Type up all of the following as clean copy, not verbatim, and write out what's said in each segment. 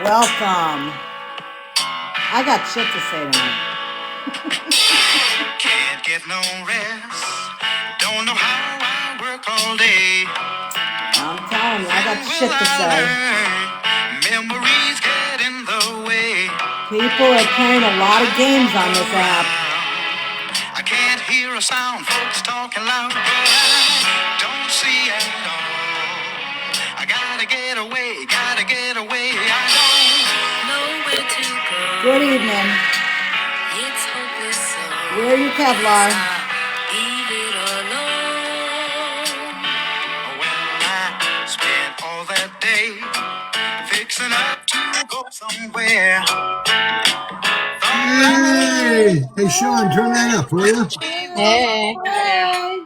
welcome. I got shit to say tonight. Can't get no rest. Don't know how I work all day. I'm telling you, I got shit to say. Memories get in the way. People are playing a lot of games on this app. I can't hear a sound, folks talking loud, but I don't see at all. I gotta get away, gotta get away. I don't know where to go. Good evening. It's hopeless, so Where are you, Kevlar? leave it alone. Well, I spent all that day fixing up to go somewhere. Hey, Sean, turn that up, will you? Hey. I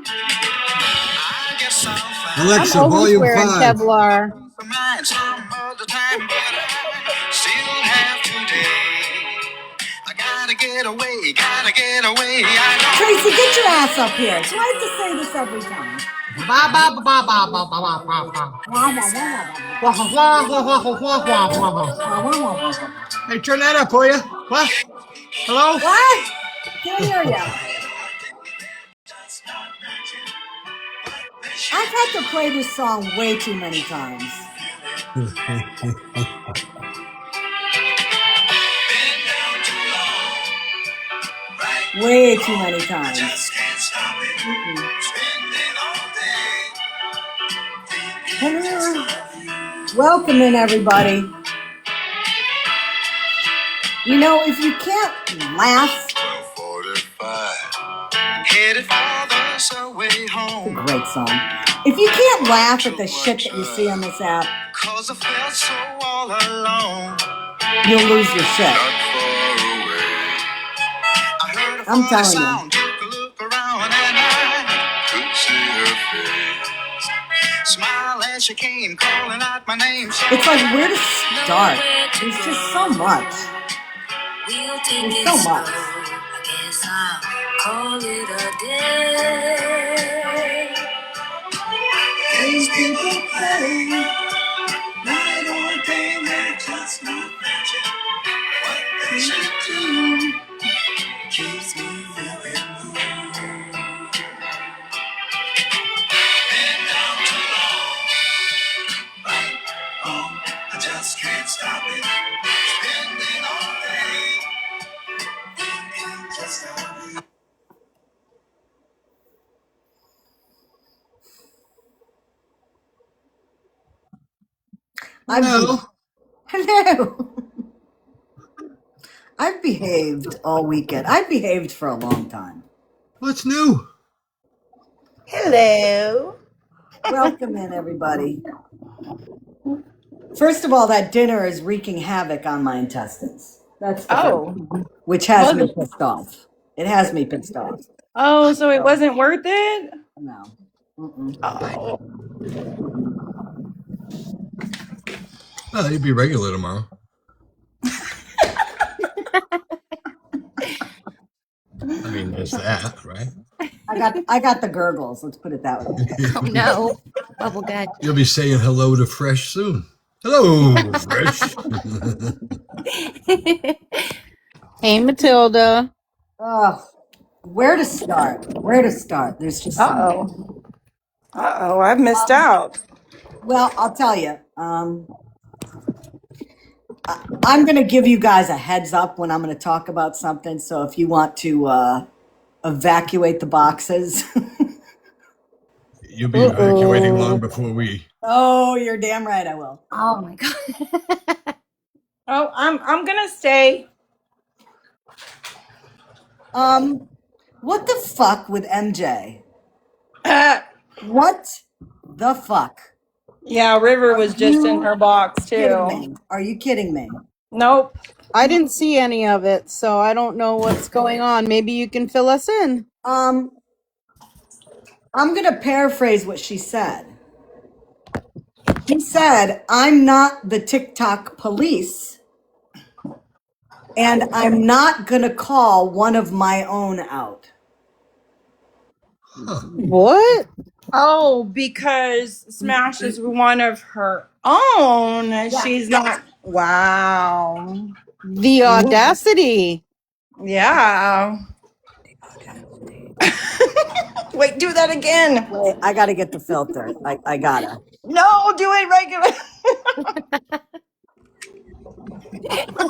guess I'll find Alexa, I'm always volume wearing 5. Kevlar. mine some other time, but I still have today. I gotta get away, gotta get away. Tracy, get your ass up here. Do I have to say this every time? Hey, turn that up, will you? What? Hello? What? Can't hear you. I've had to play this song way too many times. Way too many times. Hello. Welcome in, everybody. You know, if you can't laugh, 12:45, headed for the subway it's a home. great song. If you can't laugh at the shit that you see on this app, 'Cause I felt so all alone. you'll lose your shit. Not far away. I heard a I'm funny telling you. sound, took a look around, and I could see her face. Smile as she came, calling out my name. So It's like, where to start? There's just so much. There's so much. I guess I'll call it a day. These people play night or day, they just not mention what they should do. Keeps me feeling blue. Been down too long, right, wrong, I just can't stop it. Spending all day thinking just how we. Hello. I've behaved all weekend. I've behaved for a long time. What's new? Hello. Welcome in, everybody. First of all, that dinner is wreaking havoc on my intestines. That's the Oh. first, which has me pissed off. It has me pissed off. Oh, so it wasn't worth it? No. Mm-mm. Oh. Oh, you'd be regular tomorrow. I mean, there's that, right? I got the gurgles. Let's put it that way. Oh, no. Bubble gut. You'll be saying hello to Fresh soon. Hello, Fresh. Hey, Matilda. Where to start? Where to start? There's just so Uh-oh, I've missed out. Well, I'll tell you. I'm going to give you guys a heads up when I'm going to talk about something. So if you want to evacuate the boxes. You'll be evacuating long before we. Oh, you're damn right I will. Oh, my God. Oh, I'm going to stay. What the fuck with MJ? What the fuck? Yeah, River was just in her box, Kidding too. me? Are you kidding me? Nope. I didn't see any of it, so I don't know what's going on. Maybe you can fill us in. I'm gonna paraphrase what she said. She said, "I'm not the TikTok police, and I'm not gonna call one of my own out." Huh. What? Oh, because Smash is one of her own. Yeah. She's not Wow. The audacity. Yeah. Wait, do that again. Wait, I gotta get the filter. I gotta. No, do it regular.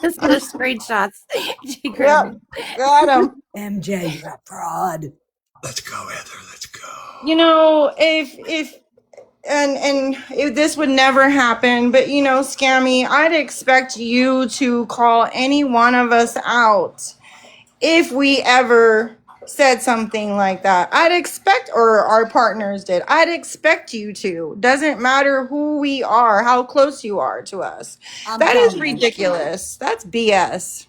Let's get her screenshots. She Yep, crazy. got him. MJ, you're a fraud. Let's go, Heather. Let's go. You know, if and if this would never happen, but you know, Scammy, I'd expect you to call any one of us out if we ever said something like that. I'd expect, or our partners did, I'd expect you to. Doesn't matter who we are, how close you are to us. I'm That is telling you. ridiculous. That's BS.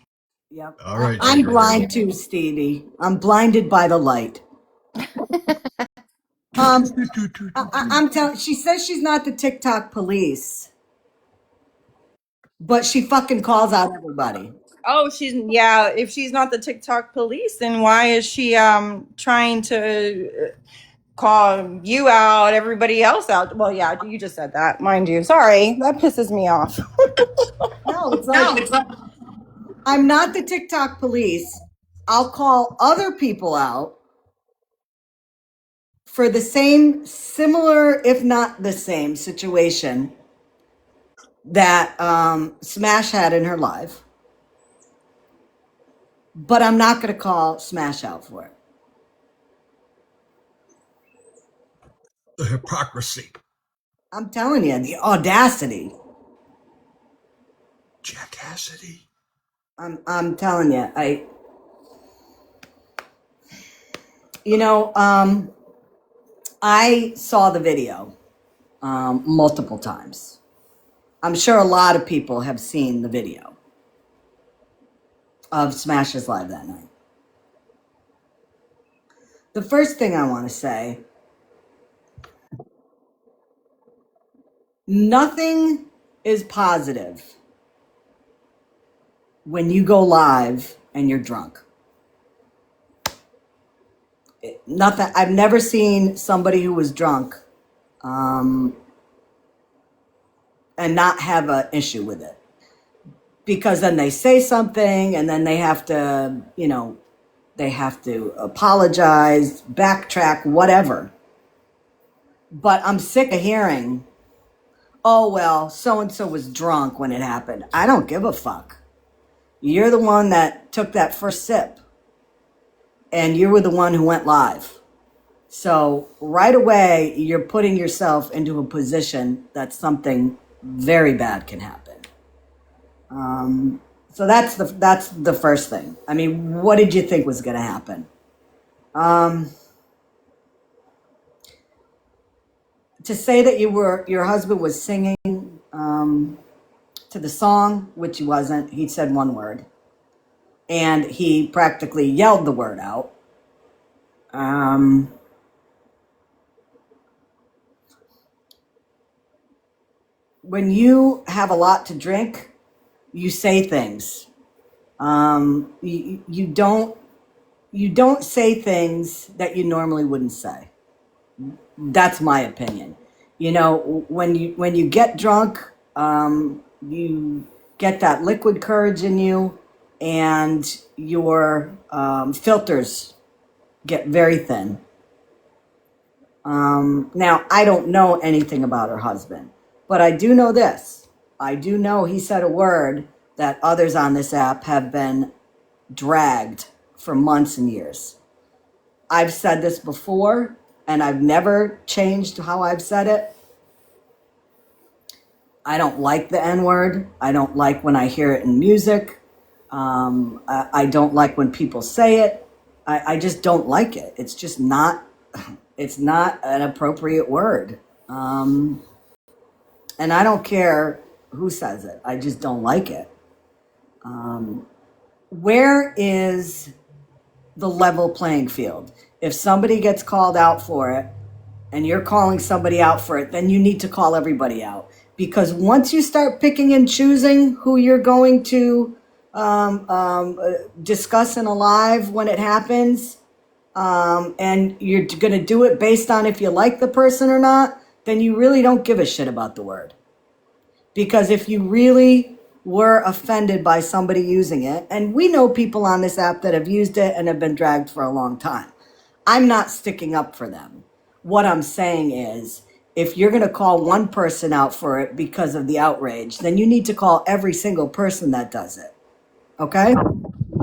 Yep. All right, I'm Heather. blind too, Stevie. I'm blinded by the light. I'm telling. She says she's not the TikTok police, but she fucking calls out everybody. Oh, yeah, if she's not the TikTok police, then why is she trying to call you out, everybody else out? Well, yeah, you just said that, mind you. Sorry, that pisses me off. No, it's like I'm not the TikTok police. I'll call other people out for the same, similar, if not the same situation that Smash had in her life. But I'm not going to call Smash out for it. The hypocrisy. I'm telling you, the audacity. Jackassity. I'm telling you, I saw the video multiple times. I'm sure a lot of people have seen the video of Smash's Live that night. The first thing I want to say, nothing is positive when you go live and you're drunk. Nothing. I've never seen somebody who was drunk and not have an issue with it, because then they say something and then they have to, they have to apologize, backtrack, whatever. But I'm sick of hearing, oh, well, so-and-so was drunk when it happened. I don't give a fuck. You're the one that took that first sip, and you were the one who went live. So right away, you're putting yourself into a position that something very bad can happen. So that's the first thing. I mean, what did you think was going to happen? To say that your husband was singing to the song, which he wasn't. He said one word, and he practically yelled the word out. When you have a lot to drink, you say things. You don't say things that you normally wouldn't say. That's my opinion. When you get drunk, you get that liquid courage in you, and your filters get very thin. Now, I don't know anything about her husband, but I do know this. I do know he said a word that others on this app have been dragged for months and years. I've said this before, and I've never changed how I've said it. I don't like the N-word. I don't like when I hear it in music. I don't like when people say it. I just don't like it. It's just not, it's not an appropriate word. And I don't care who says it. I just don't like it. Where is the level playing field? If somebody gets called out for it and you're calling somebody out for it, then you need to call everybody out. Because once you start picking and choosing who you're going to discuss in a live when it happens, and you're going to do it based on if you like the person or not, then you really don't give a shit about the word. Because if you really were offended by somebody using it, and we know people on this app that have used it and have been dragged for a long time. I'm not sticking up for them. What I'm saying is, if you're going to call one person out for it because of the outrage, then you need to call every single person that does it. Okay?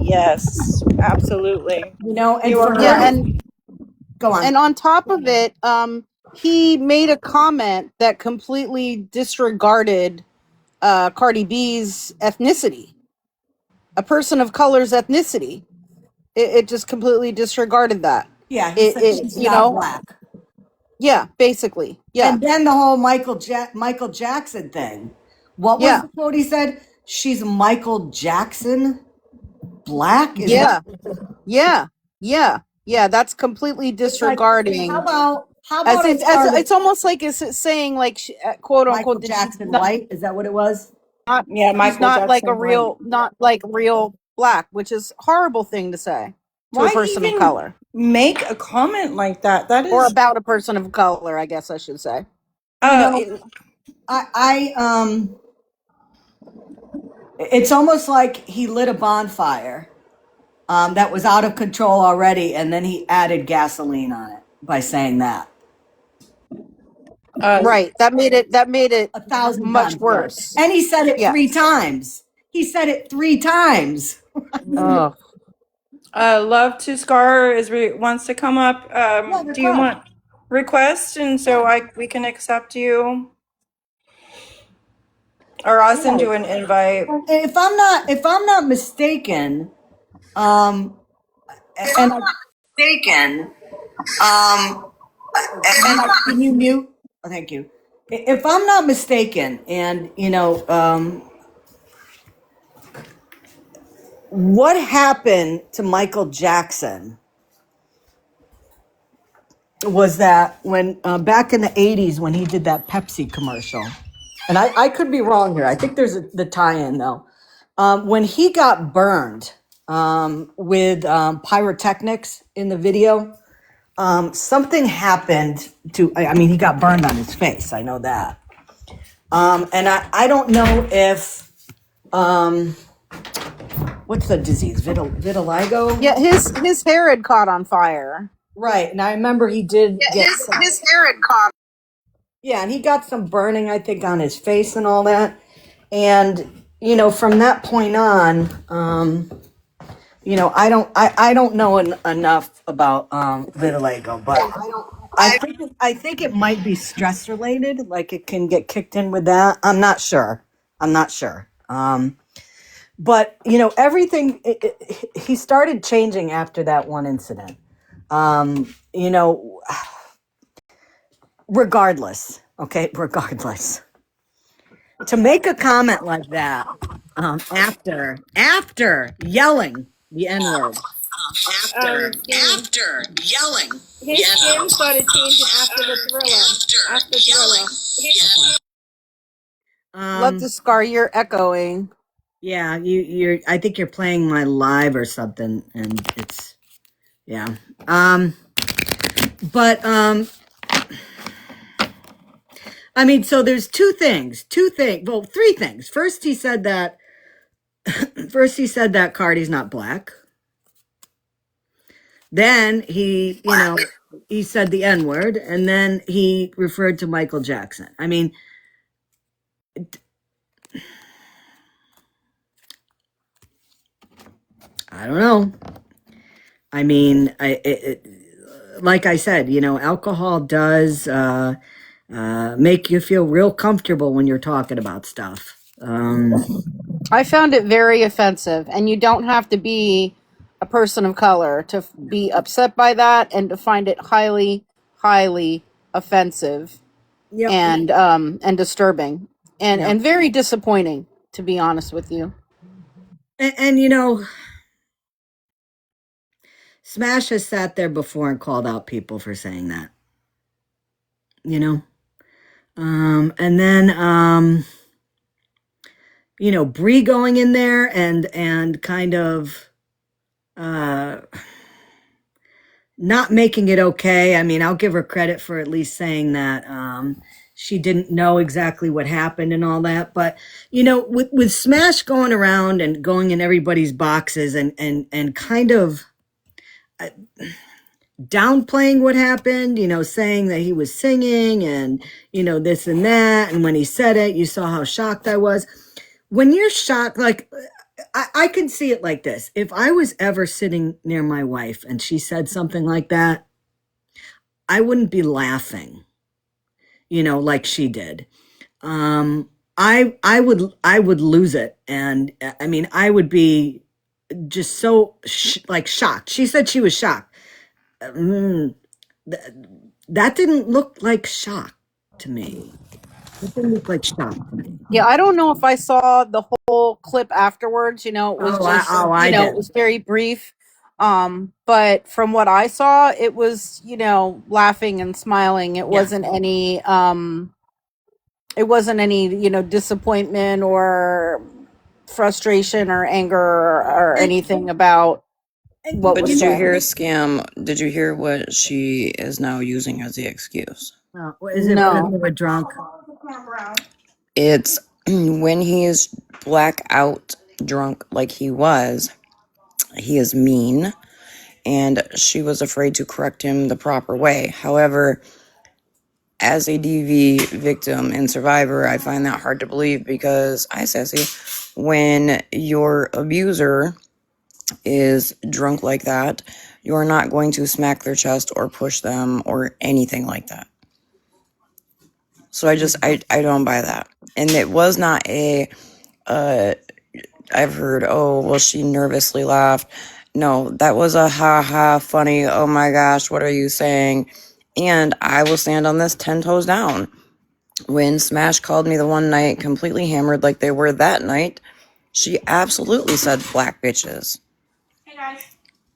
Yes, absolutely. You know, and You for are Yeah, her, right. and go on. on top of it, he made a comment that completely disregarded Cardi B's ethnicity, a person of color's ethnicity. It just completely disregarded that. Yeah, he said It she's you not know, black. yeah, basically, yeah, And then the whole Michael Jackson thing. What was yeah, the quote he said? She's Michael Jackson black? Is that yeah, yeah, yeah, yeah. That's completely it's like, okay, disregarding. how As about I start it's it? almost like it's saying like quote Michael unquote that Jackson white? Is that what it was? Yeah, she's Michael not like a Jackson white. real not like real black, which is a horrible thing to say to a Why person of even color, make a comment like that? That or is, about a person of color, I guess I should say. You know, it, I it's almost like he lit a bonfire that was out of control already, and then he added gasoline on it by saying that Right. That made it 1,000 much times worse. worse. And he said it Yeah. 3 times. He said it 3 times. Oh. Love to Scar wants to come up. Yeah, Do you request. want request? And so we can accept you, or I'll send you an invite. If I'm not mistaken, and mistaken, um, can you mute? Oh, thank you. If I'm not mistaken, and what happened to Michael Jackson was that when back in the 80s when he did that Pepsi commercial, and I could be wrong here. I think there's the tie-in though. When he got burned with pyrotechnics in the video, something happened to, I mean, he got burned on his face. I know that. And I don't know if, what's the disease? Vitiligo? Yeah, his hair had caught on fire. Right. And I remember he did get His hair had caught. yeah, and he got some burning, I think, on his face and all that. And, from that point on, I don't know enough about vitiligo, but I think it might be stress related. Like it can get kicked in with that. I'm not sure. But everything he started changing after that one incident. You know, regardless, okay, regardless, to make a comment like that after yelling the N word. Skinny. After yelling. His skin started changing after the thriller. After thriller. Let the Scar, you're echoing. Yeah, you're I think you're playing my live or something, and it's yeah. But I mean, so there's two things, well, three things. First he said that Cardi's not black. Then he said the N-word, and then he referred to Michael Jackson. I mean, I don't know. I mean, like I said, alcohol does make you feel real comfortable when you're talking about stuff. I found it very offensive, and you don't have to be a person of color to be upset by that and to find it highly, highly offensive Yep. and disturbing and Yep. and very disappointing, to be honest with you. And Smash has sat there before and called out people for saying that. And then Bree going in there and kind of not making it okay. I mean, I'll give her credit for at least saying that she didn't know exactly what happened and all that. But with Smash going around and going in everybody's boxes and kind of downplaying what happened, saying that he was singing and this and that, and when he said it, you saw how shocked I was. When you're shocked, like I can see it like this. If I was ever sitting near my wife and she said something like that, I wouldn't be laughing, like she did. I would lose it, and I mean, I would be just so like shocked. She said she was shocked. Mm, that didn't look like shock to me. It didn't look like shock to me. Yeah, I don't know if I saw the whole clip afterwards. It was just, I it did. was very brief. But from what I saw, it was, laughing and smiling. It wasn't any, disappointment or frustration or anger or anything about what But was did you said. hear Scam? Did you hear what she is now using as the excuse? Is it because they were drunk? It's when he is blackout drunk like he was, he is mean, and she was afraid to correct him the proper way. However, as a DV victim and survivor, I find that hard to believe because, sassy, when your abuser is drunk like that, you're not going to smack their chest or push them or anything like that. So I don't buy that. And it was not I've heard, oh, well, she nervously laughed. No, that was a ha ha funny, oh my gosh, what are you saying? And I will stand on this 10 toes down. When Smash called me the one night completely hammered like they were that night, she absolutely said black bitches. Hey guys.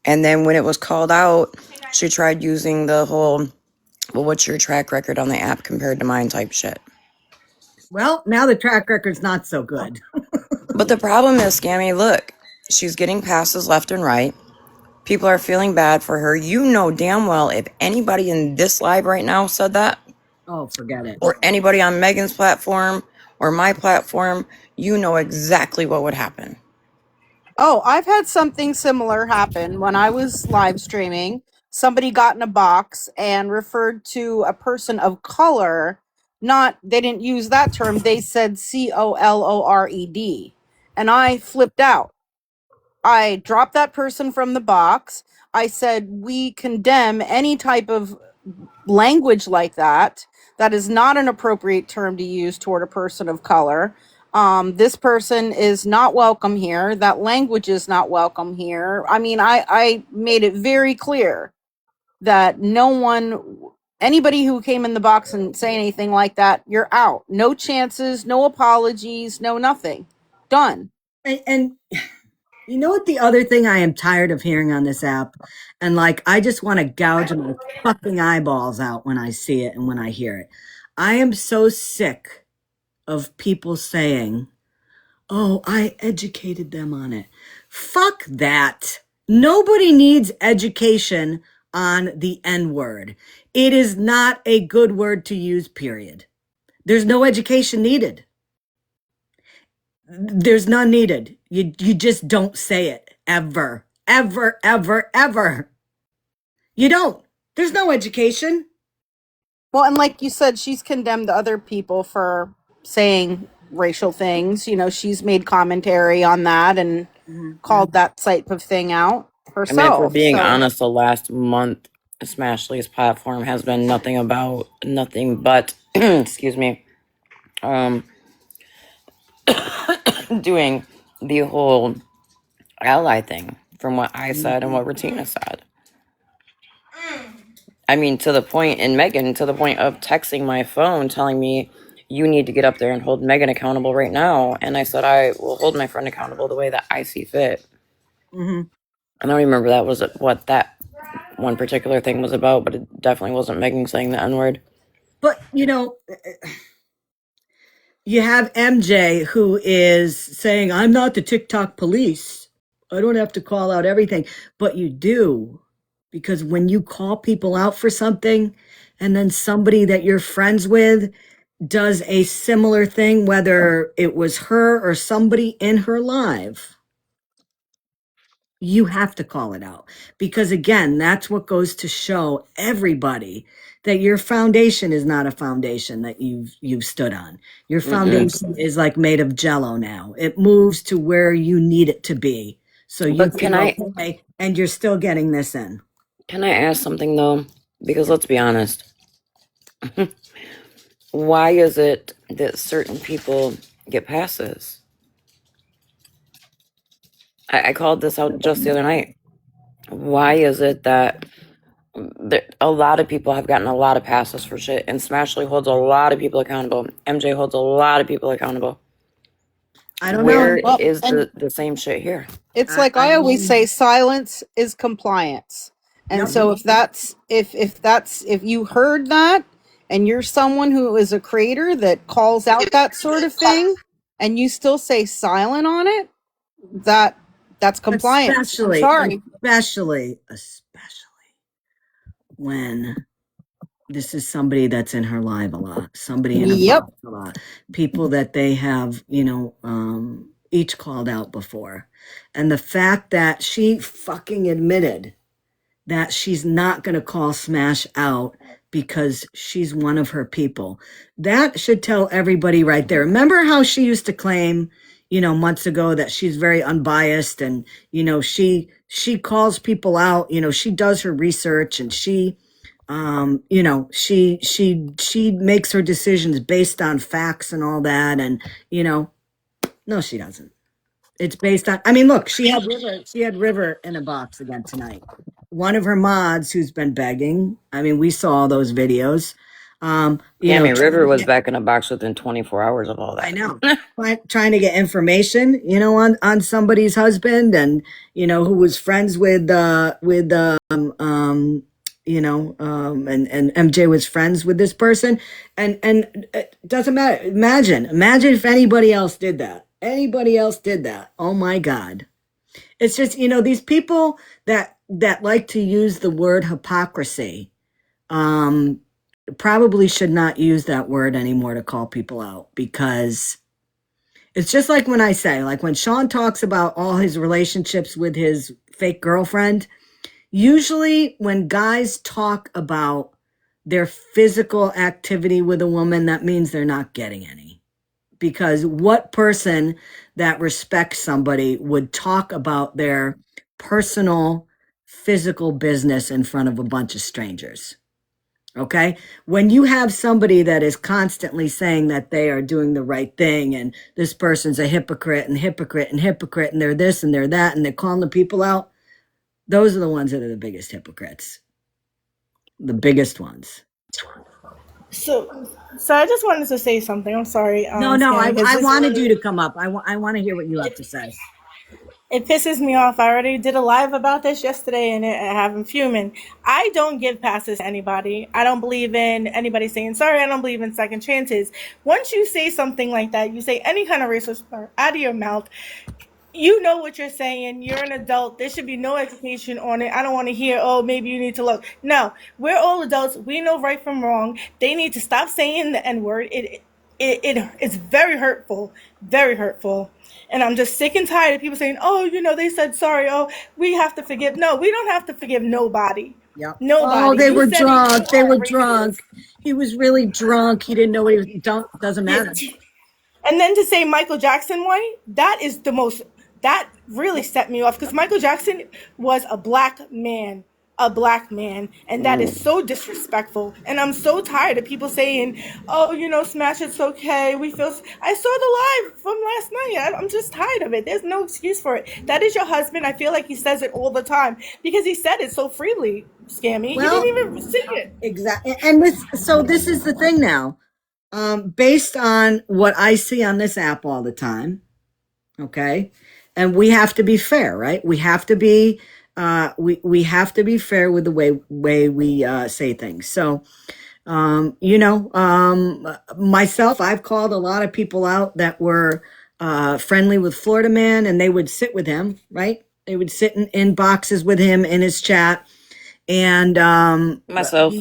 And then when it was called out, she tried using the whole, well, what's your track record on the app compared to mine type shit. Well, now the track record's not so good. But the problem is, Scammy, look, she's getting passes left and right. People are feeling bad for her. You know damn well if anybody in this live right now said that, oh, forget it. or anybody on Megan's platform or my platform, you know exactly what would happen. Oh, I've had something similar happen when I was live streaming. Somebody got in a box and referred to a person of color. They didn't use that term. They said COLORED. And I flipped out. I dropped that person from the box. I said, we condemn any type of language like that. That is not an appropriate term to use toward a person of color. This person is not welcome here. That language is not welcome here. I mean, I made it very clear that anybody who came in the box and say anything like that, you're out. No chances, no apologies, no nothing. Done. And you know what the other thing I am tired of hearing on this app? And like, I just want to gouge my fucking eyeballs out when I see it and when I hear it. I am so sick of people saying, oh, I educated them on it. Fuck that. Nobody needs education on the N word. It is not a good word to use, period. There's no education needed. There's none needed. You just don't say it ever, ever, ever, ever. You don't. There's no education. Well, and like you said, she's condemned other people for saying racial things. She's made commentary on that and called that type of thing out herself. I mean, if we're being honest, the last month, Smashly's platform has been nothing but, excuse me, doing the whole ally thing from what I said and what Retina said. I mean, to the point of texting my phone telling me, you need to get up there and hold Megan accountable right now. And I said, I will hold my friend accountable the way that I see fit. Mm-hmm. I don't remember that was what that one particular thing was about, but it definitely wasn't Megan saying the N-word. But, you have MJ who is saying, I'm not the TikTok police. I don't have to call out everything. But you do. Because when you call people out for something and then somebody that you're friends with does a similar thing, whether it was her or somebody in her life, you have to call it out. Because again, that's what goes to show everybody that your foundation is not a foundation that you've stood on. Your foundation is like made of jello now. It moves to where you need it to be. So you But can okay, and you're still getting this in. can I ask something though? Because let's be honest. Why is it that certain people get passes? I called this out just the other night. Why is it that a lot of people have gotten a lot of passes for shit, and Smashly holds a lot of people accountable. MJ holds a lot of people accountable. I don't Where know. Well, is and the same shit here? it's like I always say, silence is compliance. And Yep. so if that's if you heard that and you're someone who is a creator that calls out that sort of thing and you still say silent on it, that's compliance. I'm Especially, sorry. especially when this is somebody that's in her life a lot, somebody in her Yep. box a lot, people that they have, each called out before. And the fact that she fucking admitted that she's not going to call Smash out because she's one of her people. That should tell everybody right there. Remember how she used to claim, months ago that she's very unbiased and, she calls people out, she does her research and she she makes her decisions based on facts and all that and, no she doesn't. It's based on, I mean, look, she had River in a box again tonight. One of her mods who's been begging. I mean, we saw all those videos. River was back in a box within 24 hours of all that. I know. Trying to get information, on somebody's husband and, who was friends with and MJ was friends with this person. And it doesn't matter. Imagine if anybody else did that. Oh my God. It's just, these people that like to use the word hypocrisy, probably should not use that word anymore to call people out, because it's just like when I say, like when Sean talks about all his relationships with his fake girlfriend, usually when guys talk about their physical activity with a woman, that means they're not getting any. Because what person that respects somebody would talk about their personal physical business in front of a bunch of strangers? Okay. When you have somebody that is constantly saying that they are doing the right thing and this person's a hypocrite and they're this and they're that and they're calling the people out, those are the ones that are the biggest hypocrites. The biggest ones. So I just wanted to say something. I'm sorry. No, Stan, because I this wanted really- you to come up. I want to hear what you have to say. It pisses me off. I already did a live about this yesterday and I have him fuming. I don't give passes to anybody. I don't believe in anybody saying sorry. I don't believe in second chances. Once you say something like that, you say any kind of racist slur out of your mouth, you know what you're saying. You're an adult. There should be no education on it. I don't want to hear, oh, maybe you need to look. No, we're all adults. We know right from wrong. They need to stop saying the N-word. It's very hurtful, very hurtful. And I'm just sick and tired of people saying, oh, they said sorry. Oh, we have to forgive. No, we don't have to forgive nobody. Yep. Nobody. Oh, they You were said it, drunk. you They are were racist. drunk. He was really drunk. He didn't know what he was. Doesn't matter. And then to say Michael Jackson white, that really set me off, because Michael Jackson was a black man, and that is so disrespectful. And I'm so tired of people saying, oh, Smash, it's okay. I saw the live from last night. I'm just tired of it. There's no excuse for it. That is your husband. I feel like he says it all the time because he said it so freely, Scammy. Well, he didn't even sing it. Exactly. And this is the thing now. Based on what I see on this app all the time, okay, and we have to be fair, right? We have to be we have to be fair with the way we say things. So, myself, I've called a lot of people out that were friendly with Florida Man, and they would sit with him, right? They would sit in boxes with him in his chat, and Myself.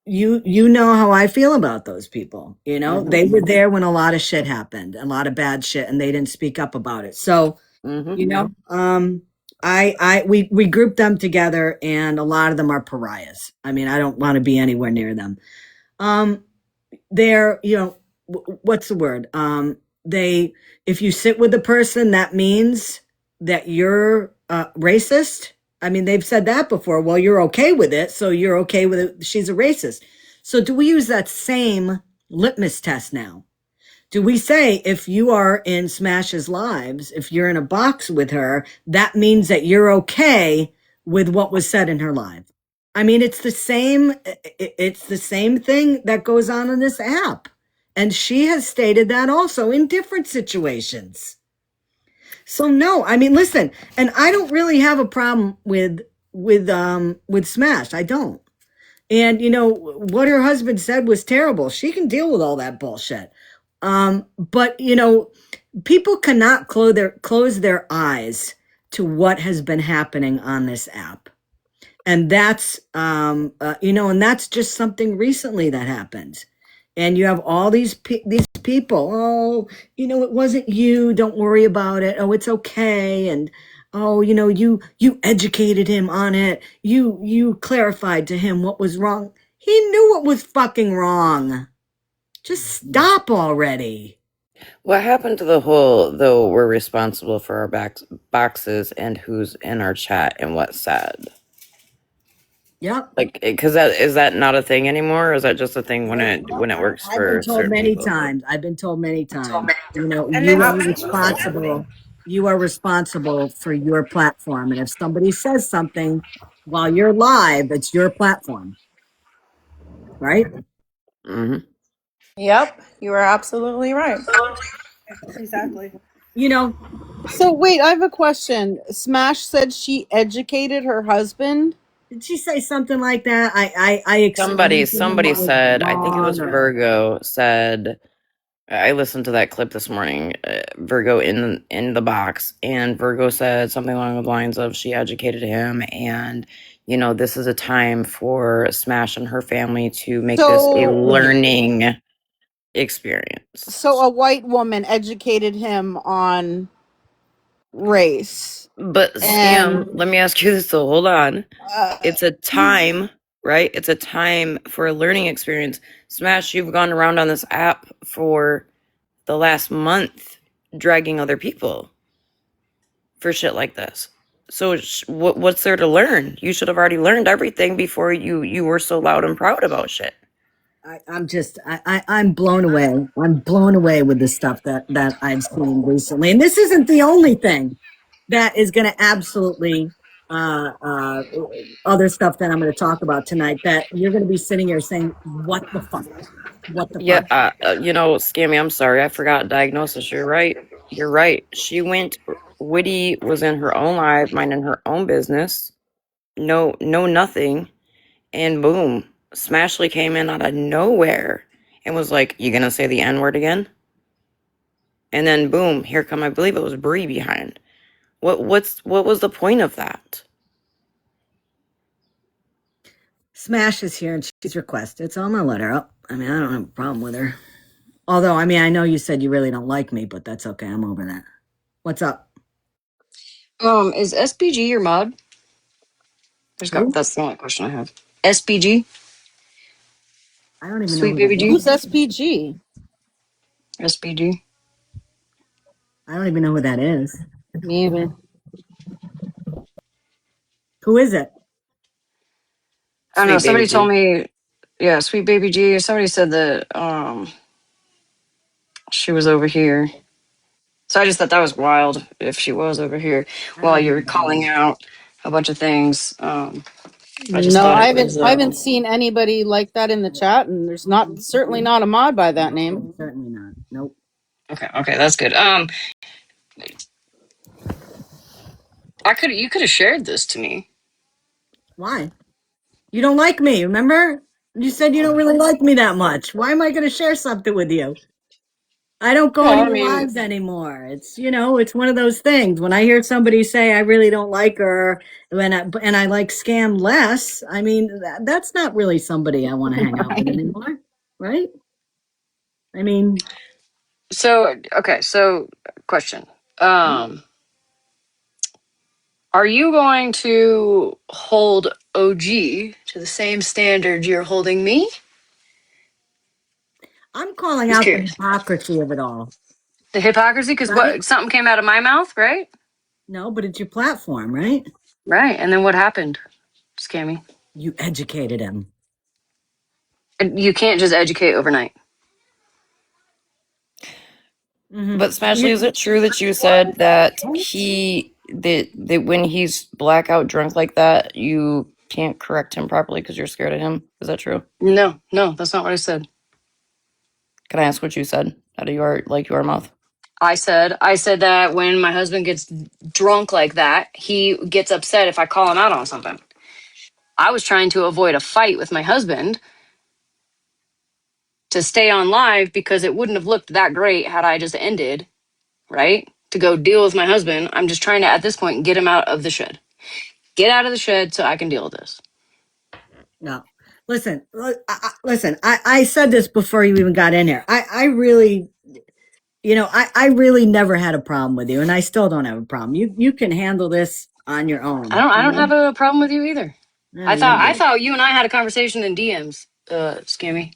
you know how I feel about those people. You know, Mm-hmm. they were there when a lot of shit happened, a lot of bad shit, and they didn't speak up about it. So, Mm-hmm. you know, we grouped them together, and a lot of them are pariahs. I mean, I don't want to be anywhere near them. Um, they're, you know, what's the word? They, if you sit with a person, that means that you're racist. I mean, they've said that before. Well, you're okay with it, so you're okay with it. She's a racist. So do we use that same litmus test now? Do we say if you are in Smash's lives, if you're in a box with her, that means that you're okay with what was said in her live? I mean, it's the same thing that goes on in this app. And she has stated that also in different situations. So no, I mean, listen, and I don't really have a problem with Smash. I don't. And you know, what her husband said was terrible. She can deal with all that bullshit. But you know, people cannot close their eyes to what has been happening on this app. And that's you know, and that's just something recently that happened. And you have all these people, oh, you know, it wasn't you, don't worry about it, oh, it's okay. And oh, you know, you educated him on it, you clarified to him what was wrong. He knew what was fucking wrong. Just stop already. What happened to the whole, though, we're responsible for our boxes and who's in our chat and what's said? Yep. Like, because is that not a thing anymore, or is that just a thing when it works I've been for told certain many people? times. I've been told many times. You know, And you then are Smash was responsible. You are responsible for your platform. And if somebody says something while you're live, it's your platform, right? Mm-hmm. Yep, you are absolutely right. exactly. You know, So wait, I have a question. Smash said she educated her husband. did she say something like that? I explained to him Somebody what was said, I think it was wrong. Virgo said. I listened to that clip this morning. Virgo in the box, and Virgo said something along the lines of she educated him, and you know, this is a time for Smash and her family to make this a So learning experience. so a white woman educated him on race. But And Scam, let me ask you this though. Hold on. uh, It's a time, right? It's a time for a learning experience. Smash, you've gone around on this app for the last month dragging other people for shit like this. So what's there to learn? You should have already learned everything before you were so loud and proud about shit. I'm blown away. I'm blown away with the stuff that I've seen recently. And this isn't the only thing that is going to absolutely other stuff that I'm going to talk about tonight that you're going to be sitting here saying, what the fuck? What the Yeah, fuck? you know, Scammy, I'm sorry, I forgot diagnosis. You're right. You're right. She went. Witty was in her own life, minding her own business. No, nothing, and boom, Smashley came in out of nowhere and was like, "You gonna say the N word again?" And then boom, here come, I believe it was Bree behind. What was the point of that? Smash is here and she's requested, so I'm going to let her up. I mean, I don't have a problem with her. Although, I mean, I know you said you really don't like me, but that's okay. I'm over that. What's up? Is SPG your mod? Who? That's the only question I have. SPG, I don't even know Sweet who Baby that G, who's is. SPG? SPG. I don't even know who that is. Me either. Who is it? I don't know. Sweet baby Somebody told G. me, yeah, Sweet Baby G. Somebody said that she was over here. So I just thought that was wild if she was over here I while don't you were even know. calling out a bunch of things. I just No, thought I it haven't. was. I haven't seen anybody like that in the chat, and there's not certainly not a mod by that name. Certainly not. Nope. Okay, that's good. You could have shared this to me. Why? You don't like me, remember? You said you don't really like me that much. Why am I going to share something with you? I don't go Well, into I your mean, lives anymore. It's, it's one of those things. When I hear somebody say I really don't like her, and I like Scam less, I mean, that's not really somebody I want to hang out with right. anymore, right? I mean, So okay, so question. Um, are you going to hold OG to the same standard you're holding me? I'm calling Just out the curious. hypocrisy of it all, The hypocrisy, because right? what something came out of my mouth, right? No, but it's your platform, right? Right. And then what happened, Scammy? You educated him. And you can't just educate overnight. But Smashley, is You, it true that you said that that when he's blackout drunk like that, you can't correct him properly because you're scared of him? Is that true? No, no, that's not what I said. Can I ask what you said out of your mouth? I said that when my husband gets drunk like that, he gets upset if I call him out on something. I was trying to avoid a fight with my husband to stay on live because it wouldn't have looked that great had I just ended, right? To go deal with my husband. I'm just trying to, at this point, get him out of the shed. Get out of the shed so I can deal with this. no. Listen, listen, I said this before you even got in here. I really, I really never had a problem with you, and I still don't have a problem. You can handle this on your I own. don't I don't have a problem with you either. Yeah, I you're thought I good. thought you and I had a conversation in DMs, Scammy.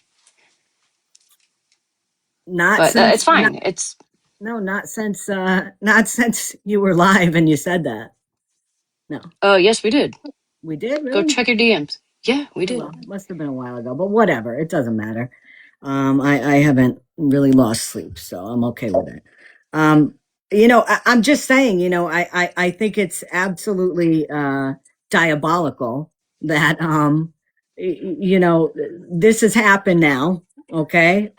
Not But since, it's fine. It's no, not since you were live and you said that. No, yes, we did. we did Go really. check your DMs. Yeah, we Oh, did. well, must have been a while ago, but whatever. It doesn't matter. I haven't really lost sleep, so I'm okay with it. Um, I'm just saying, I think it's absolutely diabolical that this has happened now, okay,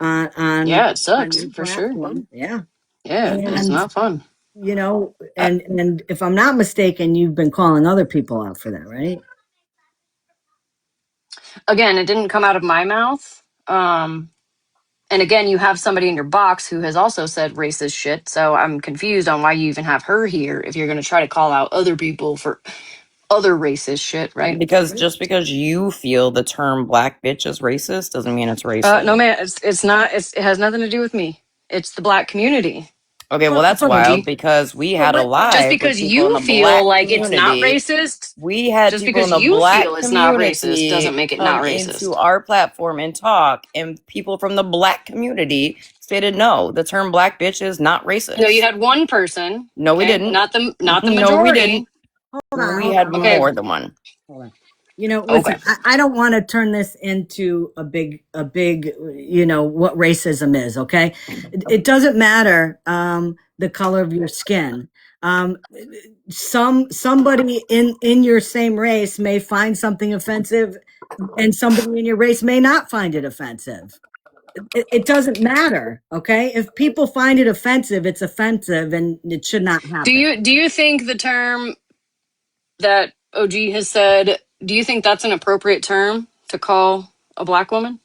Yeah, it on sucks your for sure. platform, yeah, Yeah, it's and not fun. Uh, and if I'm not mistaken, you've been calling other people out for that, right? again, it didn't come out of my mouth. And again, you have somebody in your box who has also said racist shit. So I'm confused on why you even have her here if you're going to try to call out other people for other racist shit, right? Because just because you feel the term black bitch is racist doesn't mean it's No, racist. man, it's not. It has nothing to do with me. It's the black community. Okay, well For, that's for, wild OG. because we for had a what? Just live with because people in you the feel black like it's not community. racist, We had just people in because the you black feel it's not racist doesn't community make it come not into racist. our platform and talk, and people from the black community stated no, the term black bitch is not No, you racist. had one person, No, we okay? didn't. Not the No, we didn't. majority. Hold on, We hold had on, hold on. Okay, more than one. Hold on. okay. Listen, I don't want to turn this into a big, what racism is, okay? It doesn't matter the color of your skin. Um, somebody in your same race may find something offensive, and somebody in your race may not find it offensive. It doesn't matter, okay? If people find it offensive, it's offensive, and it should not happen. Do you think the term that OG has said, do you think that's an appropriate term to call a black woman?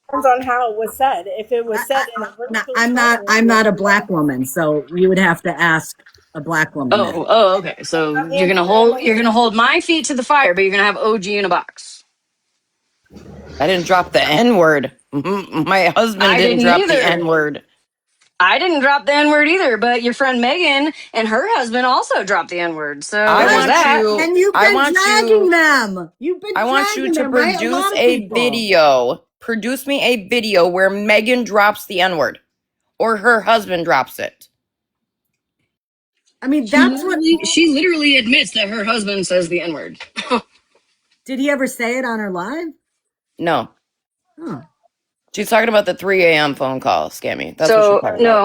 Depends on how it was said. If it I, was I, said in a no, racial I'm not. tone, I'm not a then black woman, so you would have to ask a black woman that. Okay. So I'll answer that you're later. gonna hold my feet to the fire, but you're gonna have OG in a box. I didn't drop the N word. My husband I didn't didn't drop the either. N word. I didn't drop the N word either, but your friend Megan and her husband also dropped the N word. So I there's Right, want that. you. and you've I been want dragging you. them. You've been I want you dragging to them, right? A produce lot of a people. video. Produce me a video where Megan drops the N word or her husband drops it. I mean, that's what. She literally admits that her husband says the N word. Did he ever say it on her live? No. Huh. She's talking about the 3 a.m. phone call, Scammy. That's what she's So talking about.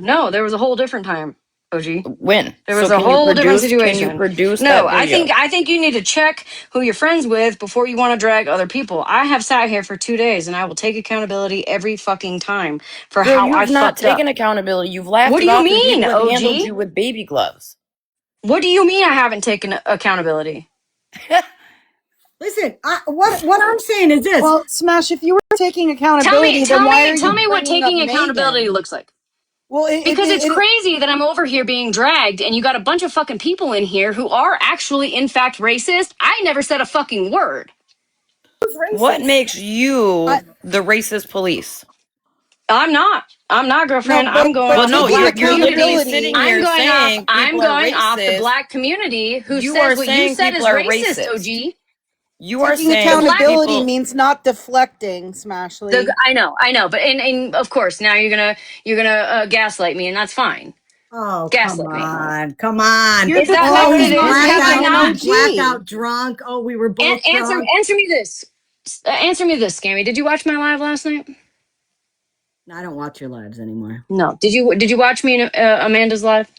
no. There was a whole different time, OG. When? There So was a can you whole different produce situation. No, that video? I think you need to check who you're friends with before you want to drag other people. I have sat here for 2 days and I will take accountability every fucking time for Girl, how you I have not fucked taken up. accountability. You've laughed What it do you off and mean, people have handled OG? you with baby gloves. What do you mean I haven't taken accountability? Listen, what I'm saying is this. Well, Smash, if you were taking accountability, then why are Tell you me what bringing up taking accountability Megan? looks like. Well, Because it's crazy that I'm over here being dragged and you got a bunch of fucking people in here who are actually, in fact, racist. I never said a fucking word. Who's What racist? makes you the racist police? I'm not. I'm not, girlfriend. no, I'm going but Well, off the no, taking black you're literally community. sitting accountability. here saying I'm people are going off the racist. black community who You says are what you saying said people is are racist, racist. OG. You are Taking saying accountability people. means not deflecting, Smashley. I know, but and of course now you're gonna gaslight me, and that's fine. Oh, come Gaslight me. on. Come on. You're Is that not Oh, what it he's deflecting on is? Have I taking an not? OG. blackout drunk. Oh, we were both drunk. Answer me this. Answer me this, Scammy. Did you watch my live last night? No, I don't watch your lives anymore. No. Did you watch me in Amanda's live?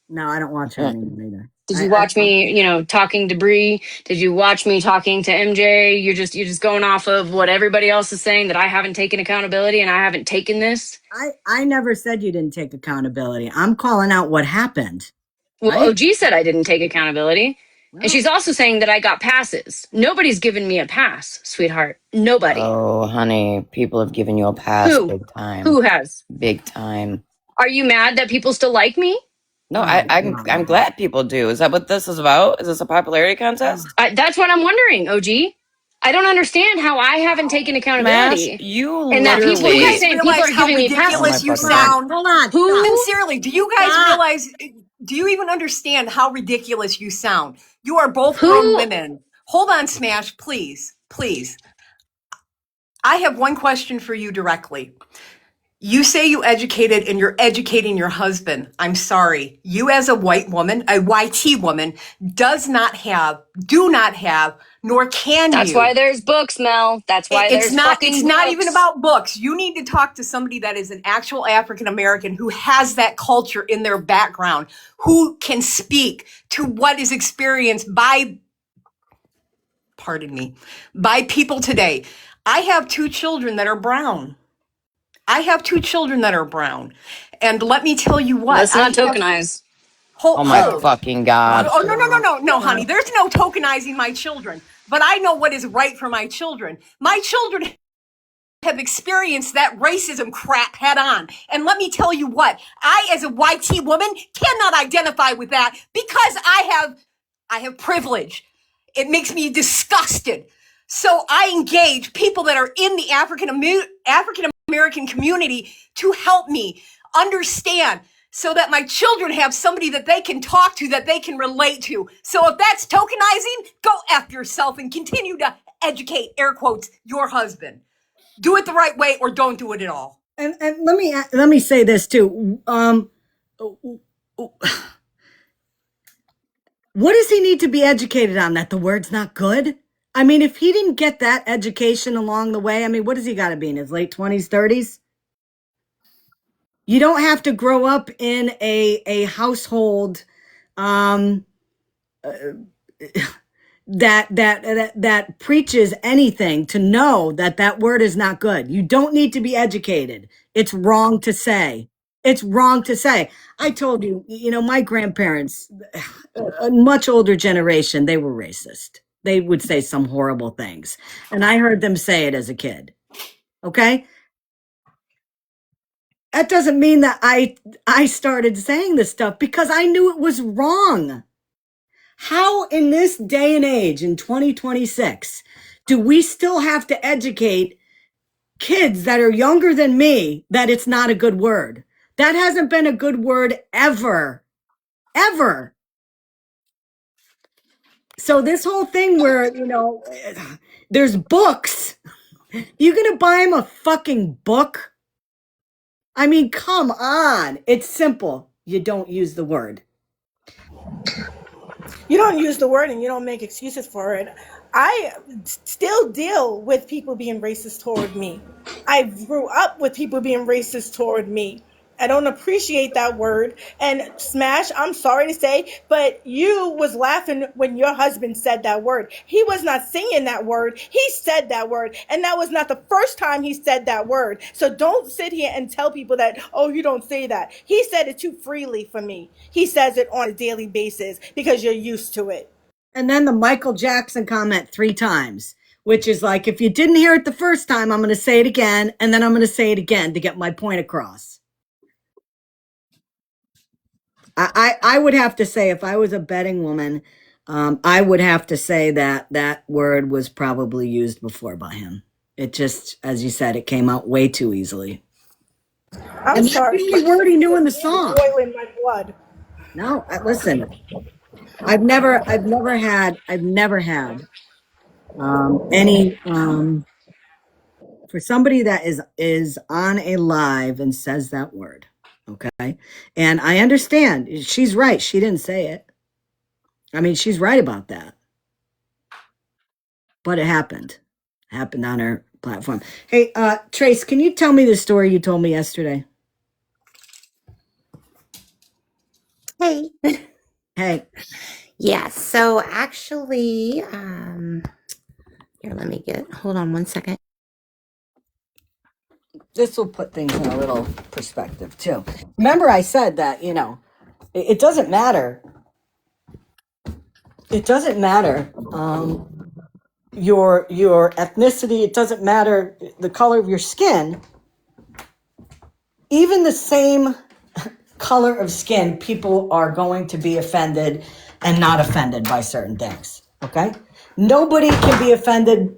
No, I don't watch her anymore either. Did you watch me, talking to Bree? Did you watch me talking to MJ? You're just going off of what everybody else is saying, that I haven't taken accountability and I haven't taken this. I never said you didn't take accountability. I'm calling out what happened. Well, Right? OG said I didn't take accountability. And Well, she's also saying that I got passes. Nobody's given me a pass, sweetheart. Nobody. Oh, honey, people have given you a pass Who? big time. Who has? Big time. Are you mad that people still like me? No, oh, I'm glad people do. Is that what this is about? Is this a popularity contest? That's what I'm wondering, OG. I don't understand how I haven't taken Smash, accountability. you And that people, literally. he's saying people Realize are how giving me Oh my ridiculous passes. you fucking God. sound. hold on. Who? Sincerely, do you guys Stop. realize? Do you even understand how ridiculous you sound? You are both Who? grown women. Hold on, Smash, please, please. I have one question for you directly. You say you educated and you're educating your husband. I'm sorry. You as a white woman, a YT woman, do not have, nor can That's you. why there's books, Mel. That's why there's fucking It's books. not even about books. You need to talk to somebody that is an actual African American who has that culture in their background, who can speak to what is experienced by, pardon me, by people today. I have two children that are brown. And let me tell you what. Let's not tokenize. Oh my Hold. fucking God. Oh, no, honey. There's no tokenizing my children. But I know what is right for my children. My children have experienced that racism crap head on. And let me tell you what, I as a YT woman cannot identify with that because I have privilege. It makes me disgusted. So I engage people that are in the African American community to help me understand so that my children have somebody that they can talk to, that they can relate to. So if that's tokenizing, go F yourself and continue to educate, air quotes, your husband. Do it the right way or don't do it at all. And let me say this too. What does he need to be educated on? That the word's not good? I mean, if he didn't get that education along the way, I mean, what does he got to be in his late 20s, 30s? You don't have to grow up in a household that preaches anything to know that that word is not good. You don't need to be educated. It's wrong to say. It's wrong to say. I told you, my grandparents, a much older generation, they were racist. They would say some horrible things. And I heard them say it as a kid. Okay? That doesn't mean that I started saying this stuff because I knew it was wrong. How in this day and age in 2026 do we still have to educate kids that are younger than me that it's not a good word? That hasn't been a good word ever. Ever. So this whole thing where, there's books. You gonna buy him a fucking book? I mean, come on. It's simple. You don't use the word. You don't use the word and you don't make excuses for it. I still deal with people being racist toward me. I grew up with people being racist toward me. I don't appreciate that word. And Smash, I'm sorry to say, but you was laughing when your husband said that word. He was not saying that word. He said that word. And that was not the first time he said that word. So don't sit here and tell people that, oh, you don't say that. He said it too freely for me. He says it on a daily basis because you're used to it. And then the Michael Jackson comment 3 times, which is like, if you didn't hear it the first time, I'm going to say it again, and then I'm going to say it again to get my point across. I would have to say, if I was a betting woman, I would have to say that that word was probably used before by him. It just, as you said, it came out way too easily. I'm And that's sorry. the only word he knew in the song. Boiling my blood. No, listen, I've never had any, for somebody that is on a live and says that word. Okay. And I understand she's right. She didn't say it. I mean, she's right about that. But it happened. It happened on her platform. Hey, Trace, can you tell me the story you told me yesterday? Hey. Hey. Yeah, so actually, here, let me hold on one second. This will put things in a little perspective too. Remember I said that, it doesn't matter. It doesn't matter your ethnicity. It doesn't matter the color of your skin. Even the same color of skin, people are going to be offended and not offended by certain things. Okay? Nobody can be offended.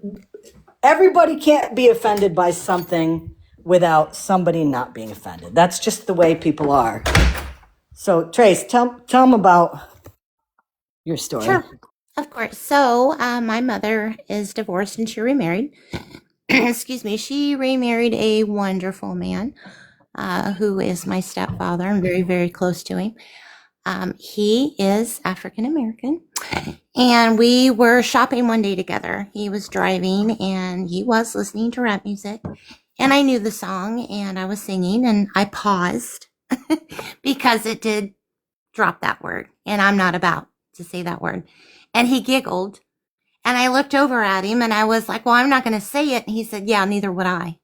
Everybody can't be offended by something without somebody not being offended. That's just the way people are. So, Trace, tell them about your story. Sure, of course. So, my mother is divorced and she remarried. Excuse me. She remarried a wonderful man who is my stepfather. I'm very, very close to him. He is African American. And we were shopping one day together. He was driving and he was listening to rap music. And I knew the song and I was singing and I paused because it did drop that word. And I'm not about to say that word. And he giggled. And I looked over at him and I was like, well, I'm not going to say it. And he said, yeah, neither would I.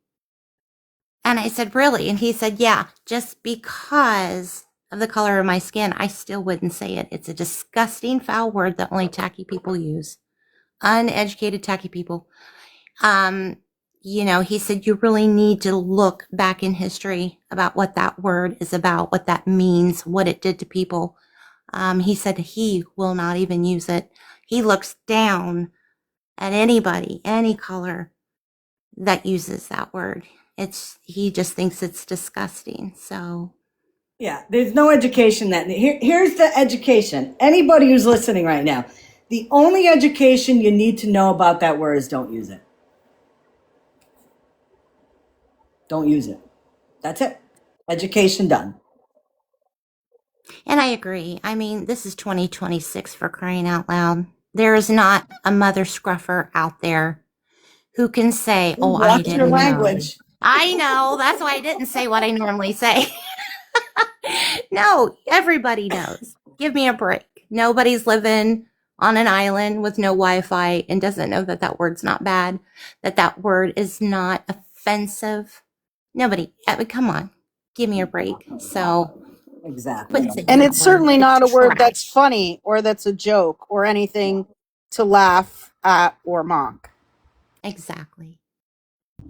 And I said, really? And he said, yeah, just because of the color of my skin, I still wouldn't say it. It's a disgusting, foul word that only tacky people use. Uneducated, tacky people. He said, you really need to look back in history about what that word is about, what that means, what it did to people. He said he will not even use it. He looks down at anybody, any color that uses that word. He just thinks it's disgusting. So yeah, there's no education here's the education. Anybody who's listening right now, the only education you need to know about that word is don't use it. Don't use it. That's it. Education done. And I agree. I mean, this is 2026 for crying out loud. There is not a mother scruffer out there who can say, oh, I Watch your didn't know. language. I know. That's why I didn't say what I normally say. No, everybody knows. Give me a break. Nobody's living on an island with no Wi-Fi and doesn't know that that word's not bad, that that word is not offensive. Nobody. Come on. Give me a break. So Exactly. And it's certainly not a word that's trash. funny or that's a joke or anything to laugh at or mock. Exactly.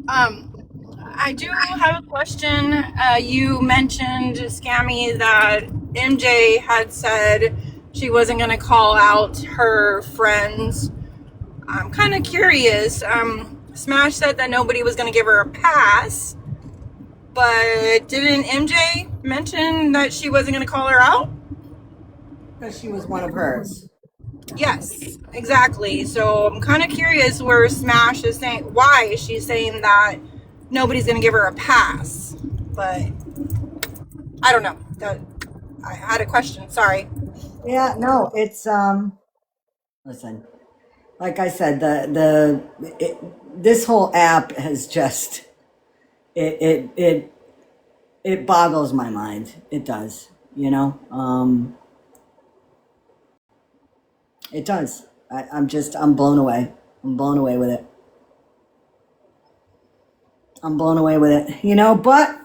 I do have a question. You mentioned, Scammy, that MJ had said she wasn't going to call out her friends. I'm kind of curious. Smash said that nobody was going to give her a pass, but didn't MJ mention that she wasn't going to call her out? Because she was one of hers. Yes, exactly. So I'm kind of curious where Smash is saying, why is she saying that nobody's going to give her a pass? But I don't know. I had a question. Sorry. Yeah, no, it's listen. Like I said, this whole app has just it boggles my mind. It does, it does. I'm blown away. I'm blown away with it. I'm blown away with it, but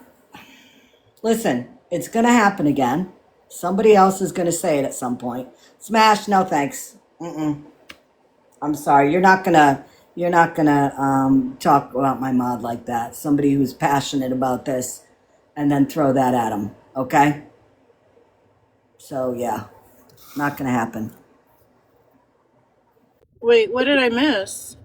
listen, it's going to happen again. Somebody else is going to say it at some point. Smash, no thanks. I'm sorry. You're not gonna talk about my mod like that. Somebody who's passionate about this, and then throw that at him. Okay. So yeah, not gonna happen. Wait, what did I miss?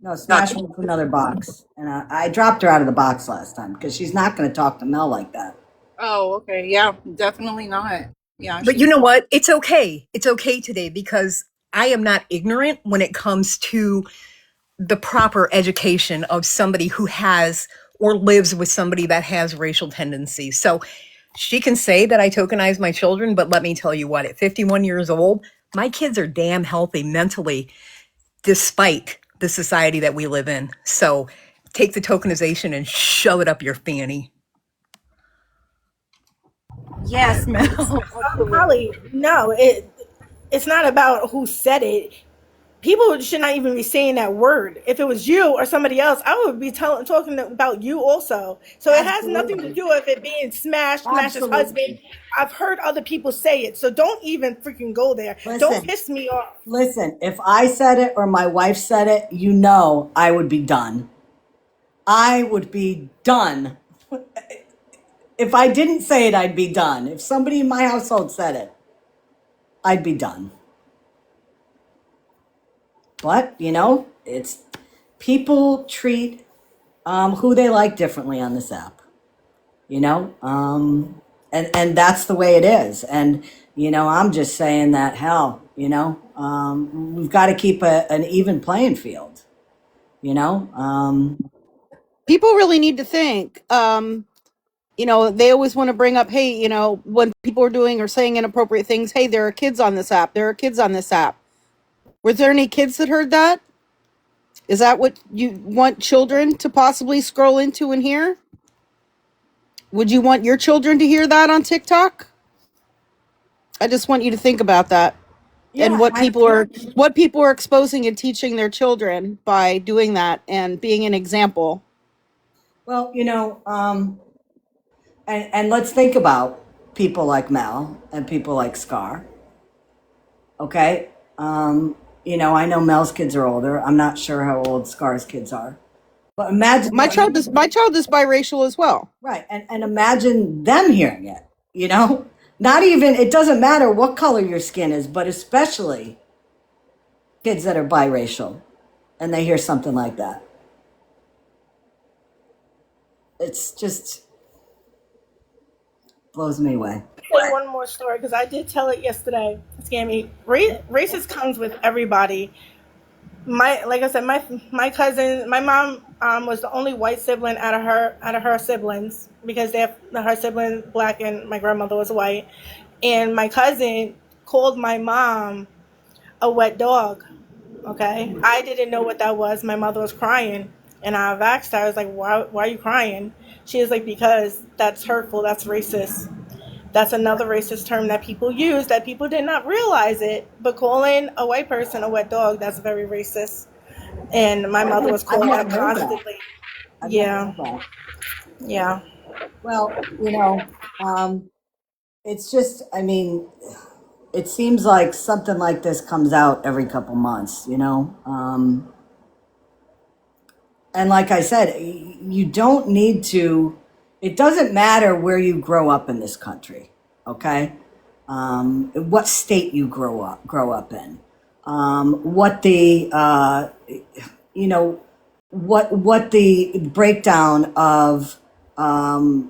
No, Smash went to another box, and I dropped her out of the box last time because she's not gonna talk to Mel like that. Oh, okay. Yeah, definitely not. Yeah, But you know what? It's okay. It's okay today because I am not ignorant when it comes to the proper education of somebody who has or lives with somebody that has racial tendencies. So she can say that I tokenize my children, but let me tell you what, at 51 years old, my kids are damn healthy mentally despite the society that we live in. So take the tokenization and shove it up your fanny. Yes, Mel. Absolutely. Holly, no, it's not about who said it. People should not even be saying that word. If it was you or somebody else, I would be talking about you also. So it has nothing to Absolutely. do with it being Smash's husband. Absolutely. I've heard other people say it, so don't even freaking go there. Don't Listen, piss me off. listen. If I said it or my wife said it, you know I would be done. I would be done. If I didn't say it, I'd be done. If somebody in my household said it, I'd be done. But, it's people treat who they like differently on this app, and that's the way it is. And, I'm just saying that, hell, we've got to keep an even playing field, you know? People really need to think. They always want to bring up, hey, when people are doing or saying inappropriate things, hey, there are kids on this app. There are kids on this app. Were there any kids that heard that? Is that what you want children to possibly scroll into and hear? Would you want your children to hear that on TikTok? I just want you to think about that and Yeah, what people are exposing and teaching their children by doing that and being an example. well, and let's think about people like Mel and people like Scar. Okay. I know Mel's kids are older. I'm not sure how old Scar's kids are. But imagine My child is biracial as well. right, and imagine them hearing it. Not even it doesn't matter what color your skin is, but especially kids that are biracial and they hear something like that. It's just blows me away. Say one more story because I did tell it yesterday. Scammy, racist comes with everybody. Like I said, my cousin, my mom was the only white sibling out of her siblings because her sibling black and my grandmother was white, and my cousin called my mom a wet dog. Okay, I didn't know what that was. My mother was crying, and I've asked her. I was like, why are you crying? She was like, because that's hurtful. That's racist. That's another racist term that people use that people did not realize it. But calling a white person a wet dog, that's very racist. And my mother was I've called never that heard that. constantly. I've never Yeah, heard that. yeah. Well, it's just, I mean, it seems like something like this comes out every couple months. And like I said, you don't need to, it doesn't matter where you grow up in this country, okay? What state you grow up in, what the, what the breakdown of, of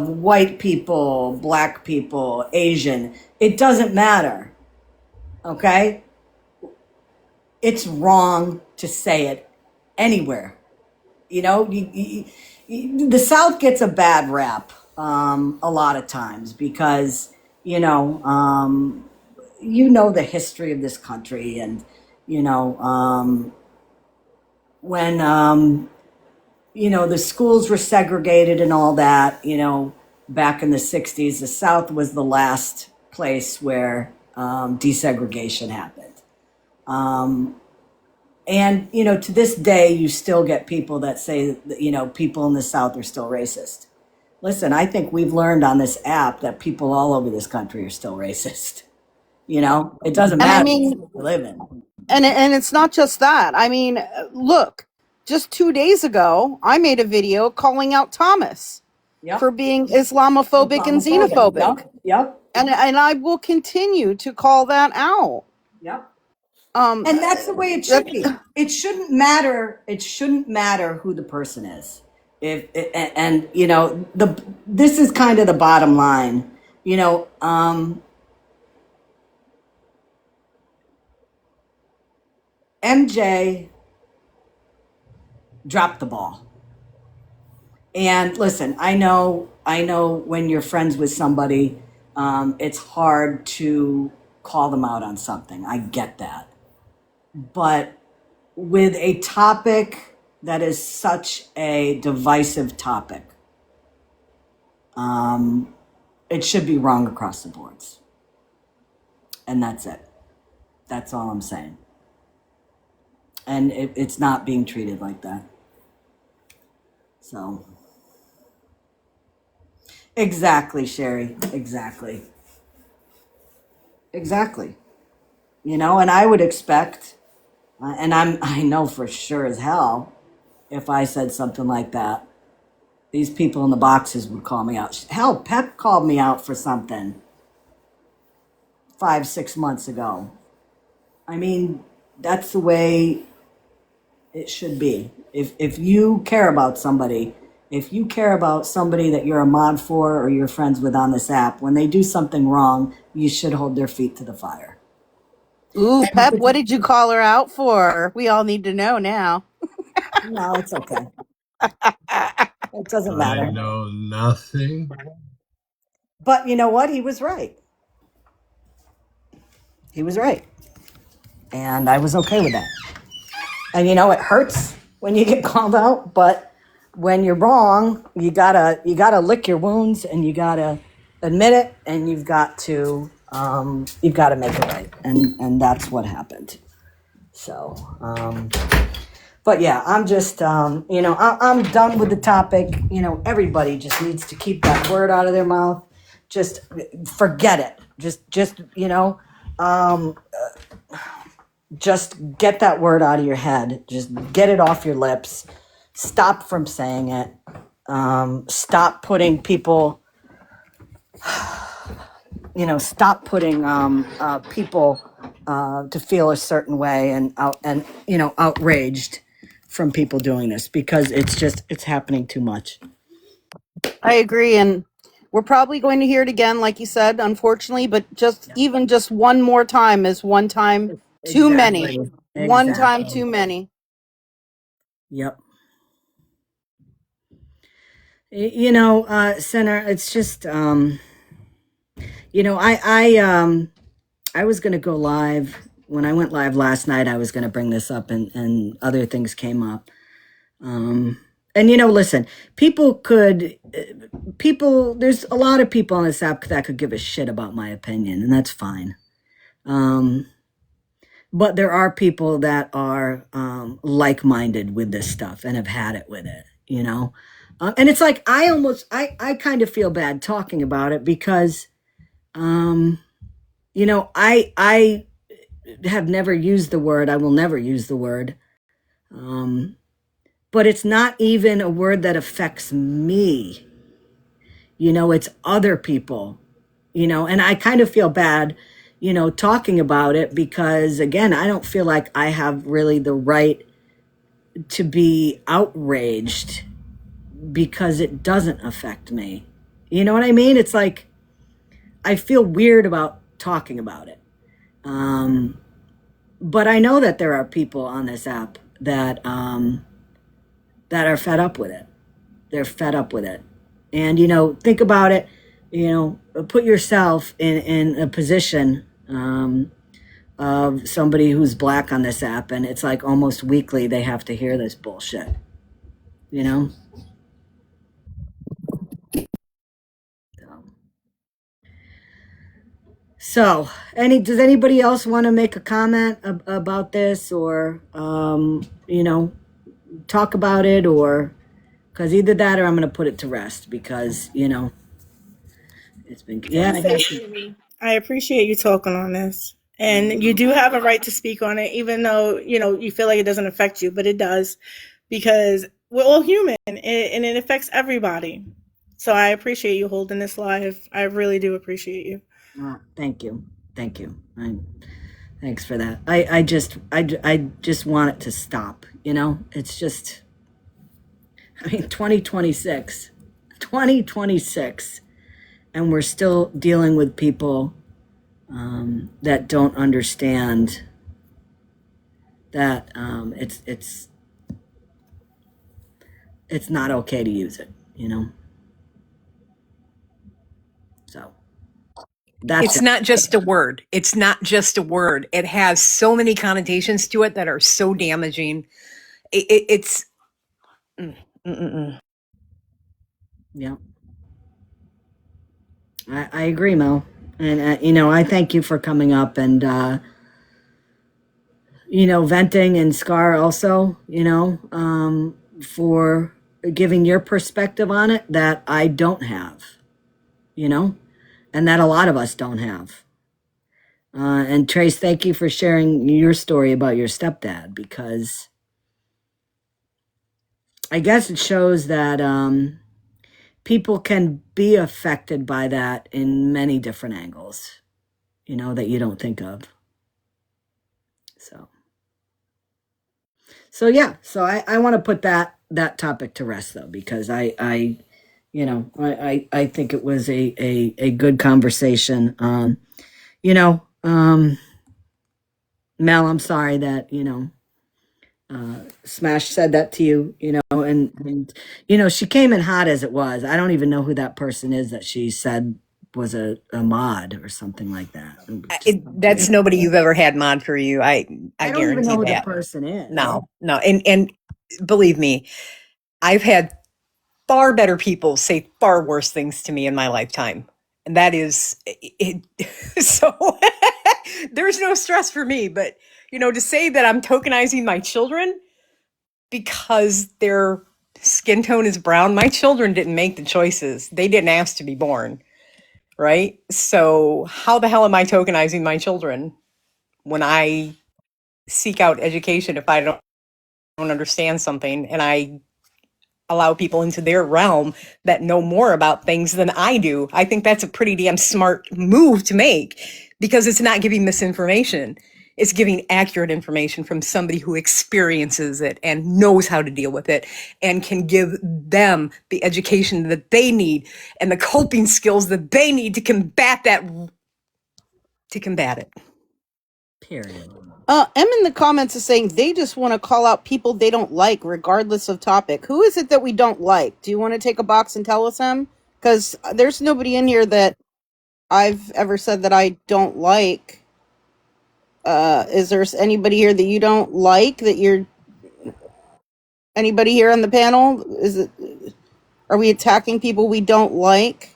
white people, black people, Asian. It doesn't matter. Okay? It's wrong to say it anywhere. The South gets a bad rap a lot of times because, the history of this country and, when, the schools were segregated and all that, back in the 60s, the South was the last place where desegregation happened. And, to this day, you still get people that say that, people in the South are still racist. Listen, I think we've learned on this app that people all over this country are still racist. You know, it doesn't And I matter what mean, state you live in. and it's not just that. I mean, look, just 2 days ago, I made a video calling out Thomas for Yep. being Islamophobic and Islamophobic. xenophobic. Yep. And I will continue to call that out. Yep. Um, And that's the way it that, should be. It shouldn't matter. It shouldn't matter who the person is. If and you know this is kind of the bottom line. You know, MJ dropped the ball. And listen, I know when you're friends with somebody, it's hard to call them out on something. I get that. But with a topic that is such a divisive topic, it should be wrong across the boards. And that's it. That's all I'm saying. And it's not being treated like that. So, exactly, Sherry. Exactly. Exactly. You know, and I would expect, and I know for sure as hell, if I said something like that, these people in the boxes would call me out. Hell, Pep called me out for something 5-6 months ago. I mean, that's the way it should be. If you care about somebody, if you care about somebody that you're a mod for or you're friends with on this app, when they do something wrong, you should hold their feet to the fire. ooh, Pep, what did you call her out for? We all need to know now. No, it's okay. It doesn't I matter. know nothing. But you know what? He was right. He was right. And I was okay with that. And you know, it hurts when you get called out, but when you're wrong, you gotta lick your wounds and you gotta admit it, and you've got to make it right, and that's what happened. So, but yeah, I'm just you know, I'm done with the topic. You know, everybody just needs to keep that word out of their mouth. Just forget it. Just you know. Just get that word out of your head. Just get it off your lips. Stop from saying it. Stop putting people, you know, stop putting people to feel a certain way and you know, outraged from people doing this, because it's happening too much. I agree. And we're probably going to hear it again, like you said, unfortunately, but even just one more time is one time too many. Exactly. One time Exactly. too many. Yep. You know, Center, it's just, you know, I was going to go live. When I went live last night, I was going to bring this up, and other things came up. And, you know, listen, there's a lot of people on this app that could give a shit about my opinion, and that's fine. But there are people that are like-minded with this stuff and have had it with it, you know? And it's like, I kind of feel bad talking about it because, you know, I have never used the word. I will never use the word. But it's not even a word that affects me. You know, it's other people, you know, and I kind of feel bad, you know, talking about it because, again, I don't feel like I have really the right to be outraged because it doesn't affect me. You know what I mean? It's like, I feel weird about talking about it. But I know that there are people on this app that that are fed up with it. They're fed up with it. And, you know, think about it, you know, put yourself in a position of somebody who's black on this app, and it's like almost weekly they have to hear this bullshit, you know? So, does anybody else want to make a comment about this, or, you know, talk about it, or Because either that or I'm going to put it to rest because, it's been, yeah, I guess. I appreciate you talking on this. And you do have a right to speak on it, even though, you feel like it doesn't affect you, but it does because we're all human and it affects everybody. So I appreciate you holding this live. I really do appreciate you. Thank you. Thank you. Thanks for that. I just want it to stop. It's just, 2026, 2026, and we're still dealing with people that don't understand that it's not okay to use it. So that's It's it. not just a word. It's not just a word. It has so many connotations to it that are so damaging. It's. Yeah, I agree, Mel. And I thank you for coming up and venting, and Scar also, for giving your perspective on it that I don't have, and that a lot of us don't have. And Trace, thank you for sharing your story about your stepdad, because I guess it shows that people can be affected by that in many different angles, that you don't think of. So yeah, so I want to put that topic to rest though, because I think it was a good conversation. Mel, I'm sorry that, Smash said that to you, and she came in hot as it was. I don't even know who that person is that she said was a mod or something like that. That's nobody you've ever had mod for you. I don't even guarantee know who the that. person is. No. And believe me, I've had far better people say far worse things to me in my lifetime. And that is it. So there's no stress for me, but to say that I'm tokenizing my children because their skin tone is brown, my children didn't make the choices. They didn't ask to be born, right? So how the hell am I tokenizing my children when I seek out education if I don't understand something and I allow people into their realm that know more about things than I do? I think that's a pretty damn smart move to make, because it's not giving misinformation. It's giving accurate information from somebody who experiences it and knows how to deal with it and can give them the education that they need and the coping skills that they need to combat it. Period. M in the comments is saying they just want to call out people they don't like, regardless of topic. Who is it that we don't like? Do you want to take a box and tell us, M? Because there's nobody in here that I've ever said that I don't like. Is there anybody here that you don't like? Anybody here on the panel? Are we attacking people we don't like?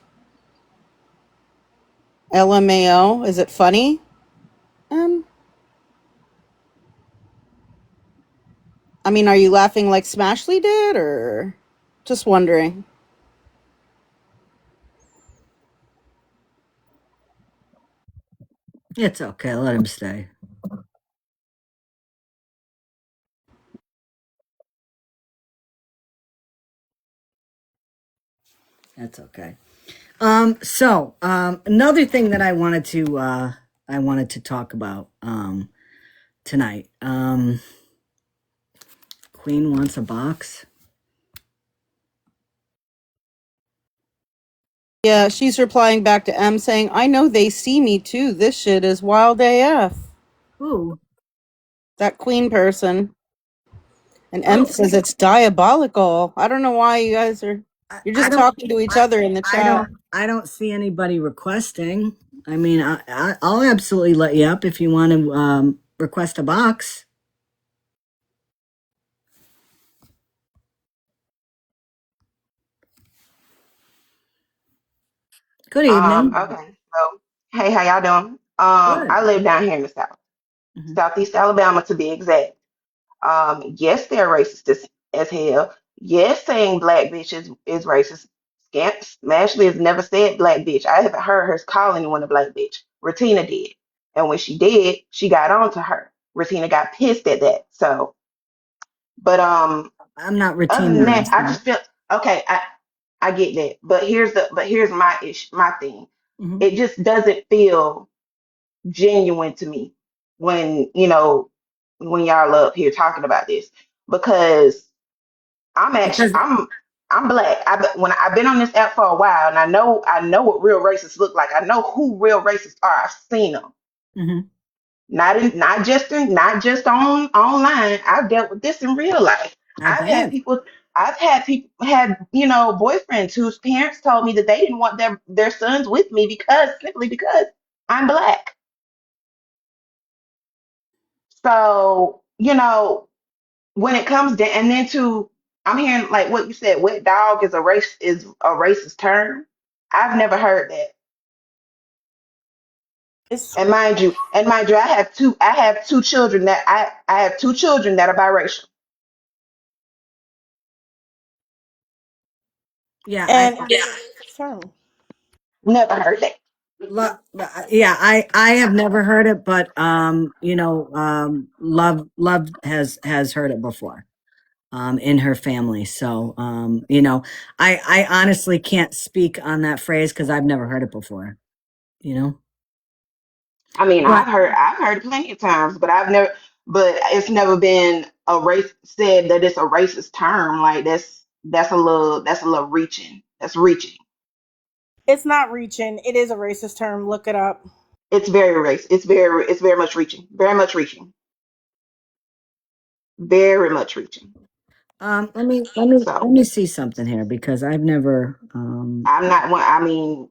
LMAO. Is it funny? I mean, are you laughing like Smashley did, or just wondering? It's okay. Let him stay. That's okay. So another thing that I wanted to talk about tonight. Queen wants a box. Yeah, she's replying back to M saying, I know they see me too. This shit is wild AF. Who? That Queen person. And M says it's diabolical. I don't know why you guys are. You're just talking to each other in the chat. I don't see anybody requesting. I mean, I'll absolutely let you up if you want to request a box. Good evening. Okay. So, hey, how y'all doing? Good. I live down here in the South, Mhm. Southeast Alabama to be exact. Yes, they're racist as hell. Yes, saying black bitch is racist. Ashley has never said black bitch. I haven't heard her call anyone a black bitch. Ratina did. And when she did, she got on to her. Ratina got pissed at that. So, but I'm not other than Ratina. that, I just feel okay, I get that. But here's my issue, my thing. Hmm. It just doesn't feel genuine to me when, when y'all up here talking about this because Because I'm black. When I've been on this app for a while, and I know what real racists look like. I know who real racists are. I've seen them. mhm, Not just on online. I've dealt with this in real life. I I've had bet. people. I've had people had boyfriends whose parents told me that they didn't want their sons with me simply because I'm black. So when it comes down and then to I'm hearing like what you said, wet dog is a racist term. I've never heard that. It's And mind you, I have two children that are biracial. Yeah, and term. Never heard that. yeah, I have never heard it, but Love has heard it before, in her family. So, I honestly can't speak on that phrase because I've never heard it before. You know, I mean, but I've heard it plenty of times, but it's never been a race said that it's a racist term. Like that's a little reaching. That's reaching. It's not reaching. It is a racist term. Look it up. It's very race. It's very much reaching. Very much reaching. Very much reaching. let me So see something here because I've never I'm not one. I mean,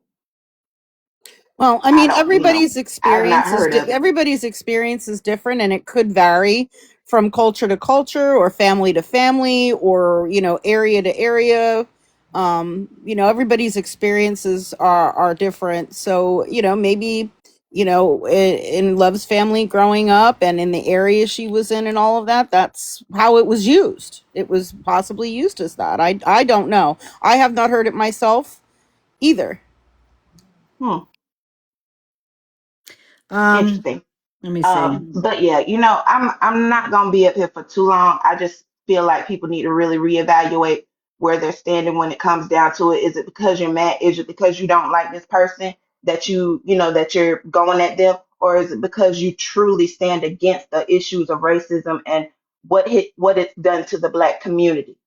Well, I I mean, don't. I've not heard of it. everybody's experience is different, and it could vary from culture to culture, or family to family, or area to area. Everybody's experiences are different. So maybe in Love's family growing up, and in the area she was in, and all of that. That's how it was used. It was possibly used as that. I don't know. I have not heard it myself either. Hmm. um Interesting. let me see. But yeah, I'm not gonna be up here for too long. I just feel like people need to really reevaluate where they're standing when it comes down to it. Is it because you're mad? Is it because you don't like this person that you're going at them, or is it because you truly stand against the issues of racism and what it's done to the black community?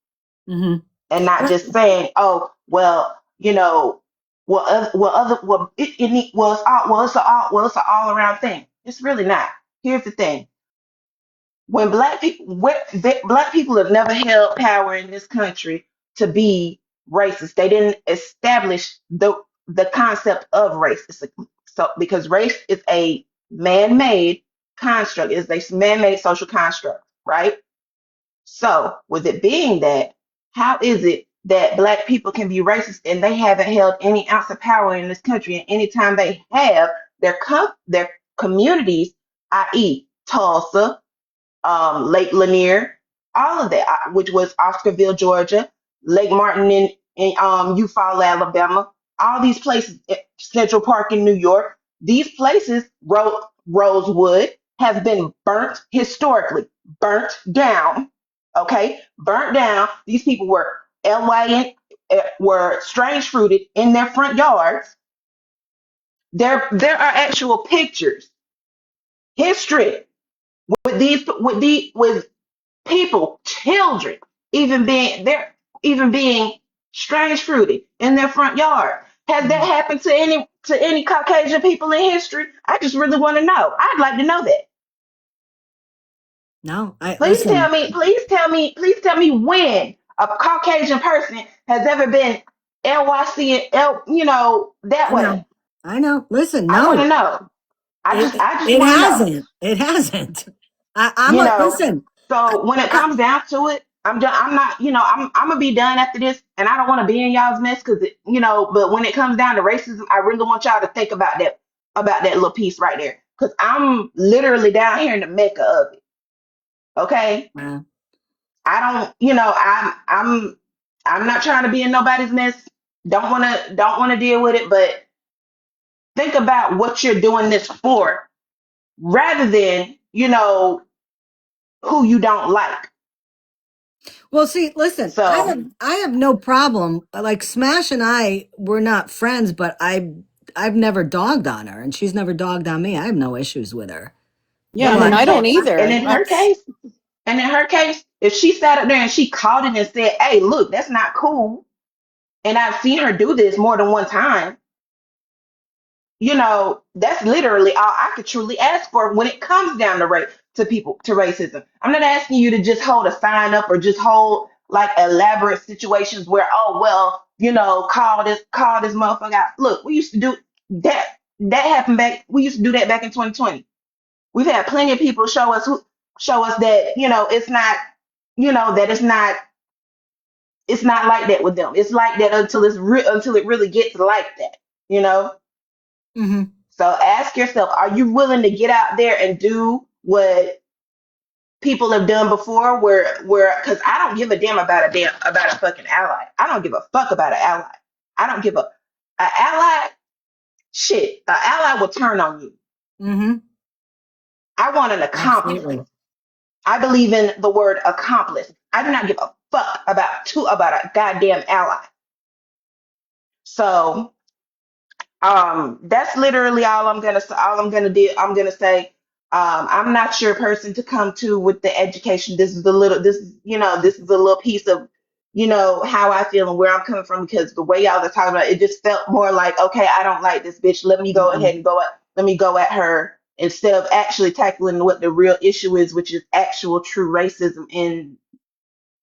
Hmm. And not just saying, oh, well, it's an all around thing. It's really not. Here's the thing: when black people have never held power in this country to be racist. They didn't establish the concept of race. So because race is a man-made construct, is a man-made social construct, right? So, with it being that, how is it that black people can be racist and they haven't held any ounce of power in this country? And anytime they have, their communities, i.e., Tulsa, Lake Lanier, all of that, which was Oscarville, Georgia, Lake Martin in Eufaula, Alabama, all these places, Central Park in New York, these places, Rosewood, have been burnt historically, burnt down, okay, burnt down. These people were were strange fruited in their front yards. There are actual pictures, history with people, children, even being strange fruited in their front yard. Has that happened to any Caucasian people in history? I just really want to know. I'd like to know that. No, I Please tell listen. me, please tell me, please tell me when a Caucasian person has ever been LYC that I know. way. I know. Listen, I want no, to know. I just it want to know. hasn't. It hasn't. I'm you a know listen. so when it I, comes down to it, I'm done. I'm not, I'm gonna be done after this, and I don't want to be in y'all's mess because but when it comes down to racism, I really want y'all to think about that little piece right there, because I'm literally down here in the mecca of it. Okay. I, I don't, I'm not trying to be in nobody's mess. Don't want to deal with it, but think about what you're doing this for rather than, who you don't like. Well, see, listen, So, I have no problem. Like Smash and I, we're not friends, but I've never dogged on her, and she's never dogged on me. I have no issues with her. Yeah, I and mean, But I don't and either. in her That's case, if she sat up there and she called it and said, "Hey, look, that's not cool," and I've seen her do this more than one time, that's literally all I could truly ask for when it comes down to racism. I'm not asking you to just hold a sign up or just hold like elaborate situations where, oh well, call this motherfucker out. Look, we used to do that. That happened back. We used to do that back in 2020. We've had plenty of people show us that that it's not like that with them. It's like that until it really gets like that. You know. hmm So ask yourself, are you willing to get out there and do what people have done before where because I don't give a damn about a fucking ally. I don't give a fuck about an ally. I don't give a ally shit. An ally will turn on you. hmm I want an accomplice. absolutely. I believe in the word accomplice. I do not give a fuck about a goddamn ally. So that's literally all I'm gonna say. I'm not your person to come to with the education. This is a little piece of how I feel and where I'm coming from, because the way y'all are talking about it, it just felt more like, okay, I don't like this bitch, let me go ahead Mm-mm. and let me go at her, instead of actually tackling what the real issue is, which is actual true racism in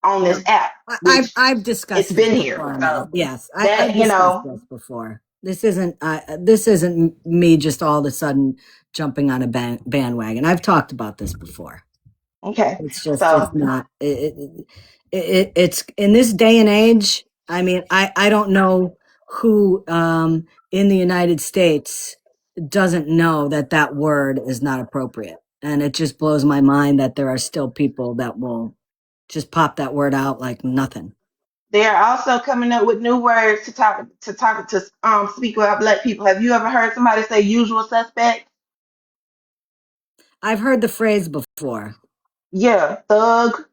on Yeah, this app, I've which I've it's discussed this been here. before enough. So Yes, I've that discussed this before. This isn't me just all of a sudden jumping on a bandwagon. I've talked about this before. okay. It's So not it's in this day and age. I mean, I don't know who in the United States doesn't know that that word is not appropriate, and it just blows my mind that there are still people that will just pop that word out like nothing. they are also coming up with new words to speak about black people. Have you ever heard somebody say usual suspect? I've heard the phrase before. Yeah, thug,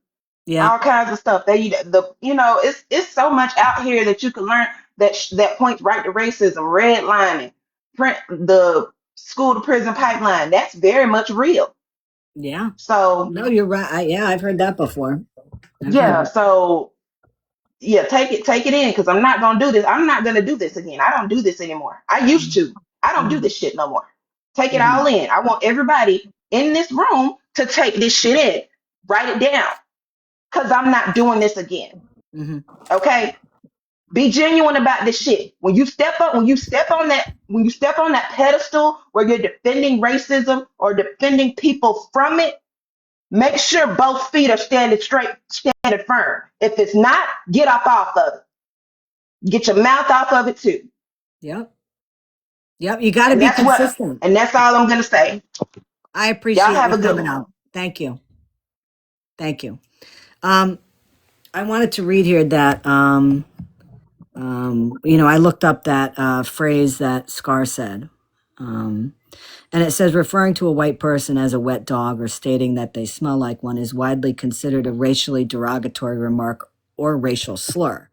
Yeah, all kinds of stuff. It's so much out here that you can learn that points right to racism, redlining, print the school to prison pipeline. That's very much real. yeah. So No, you're right. Yeah, I've heard that before. I've heard yeah, that. so yeah, take it in, because I'm not gonna do this. I'm not gonna do this again. I don't do this anymore. I used to. I don't do Mhm, this shit no more. Take it mhm, all in. I want everybody in this room to take this shit in. Write it down. Cause I'm not doing this again. mhm. Okay? Be genuine about this shit. When you step on that pedestal where you're defending racism or defending people from it, make sure both feet are standing straight, standing firm. If it's not, get up off of it. Get your mouth off of it too. Yep, yep. You got to And be that's what consistent. and that's all I'm gonna say. I Y'all appreciate have you a good coming one. out. Thank you. Thank you. Um, I wanted to read here that I looked up that phrase that Scar said. Um, and it says referring to a white person as a wet dog or stating that they smell like one is widely considered a racially derogatory remark or racial slur.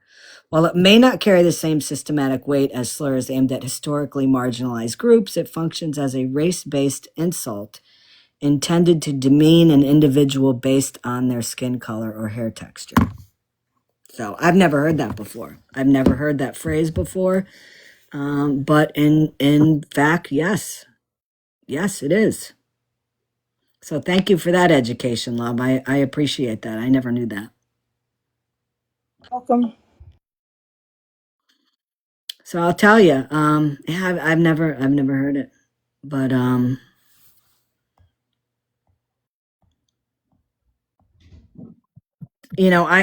While it may not carry the same systematic weight as slurs aimed at historically marginalized groups, it functions as a race based insult intended to demean an individual based on their skin color or hair texture. So I've never heard that before. I've never heard that phrase before. But in fact, yes, it is. So thank you for that education, love. I appreciate that. I never knew that. Welcome. So I'll tell you, yeah, I've never heard it, but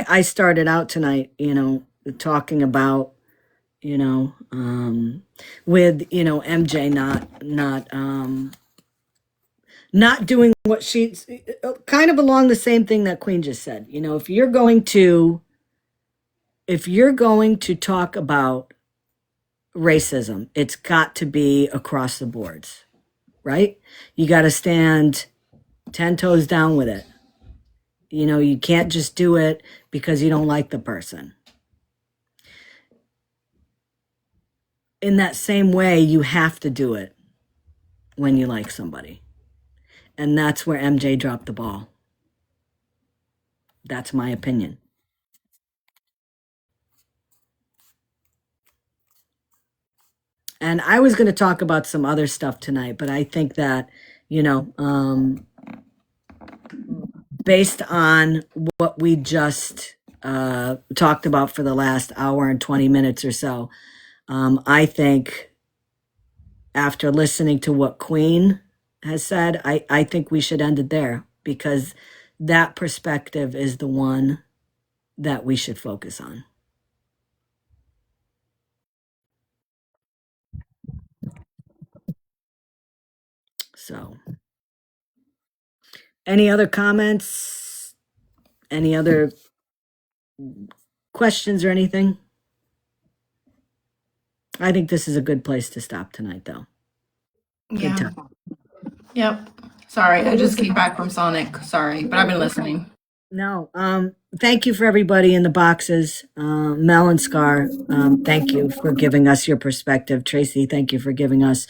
I started out tonight, talking about, with MJ not not doing what she's kind of along the same thing that Queen just said. You know, if you're going to talk about racism, it's got to be across the boards, right? You got to stand 10 toes down with it. You know, you can't just do it because you don't like the person. In that same way, you have to do it when you like somebody. And that's where MJ dropped the ball. That's my opinion. And I was going to talk about some other stuff tonight, but I think that, you know, based on what we just talked about for the last hour and 20 minutes or so, I think after listening to what Queen has said, I think we should end it there, because that perspective is the one that we should focus on. So, any other comments? Any other questions or anything? I think this is a good place to stop tonight, though. Good Yeah. time. Yep. Sorry, I just came back from Sonic. Sorry, but I've been listening. No, thank you for everybody in the boxes. Mel and Scar, thank you for giving us your perspective. Tracy, thank you for giving us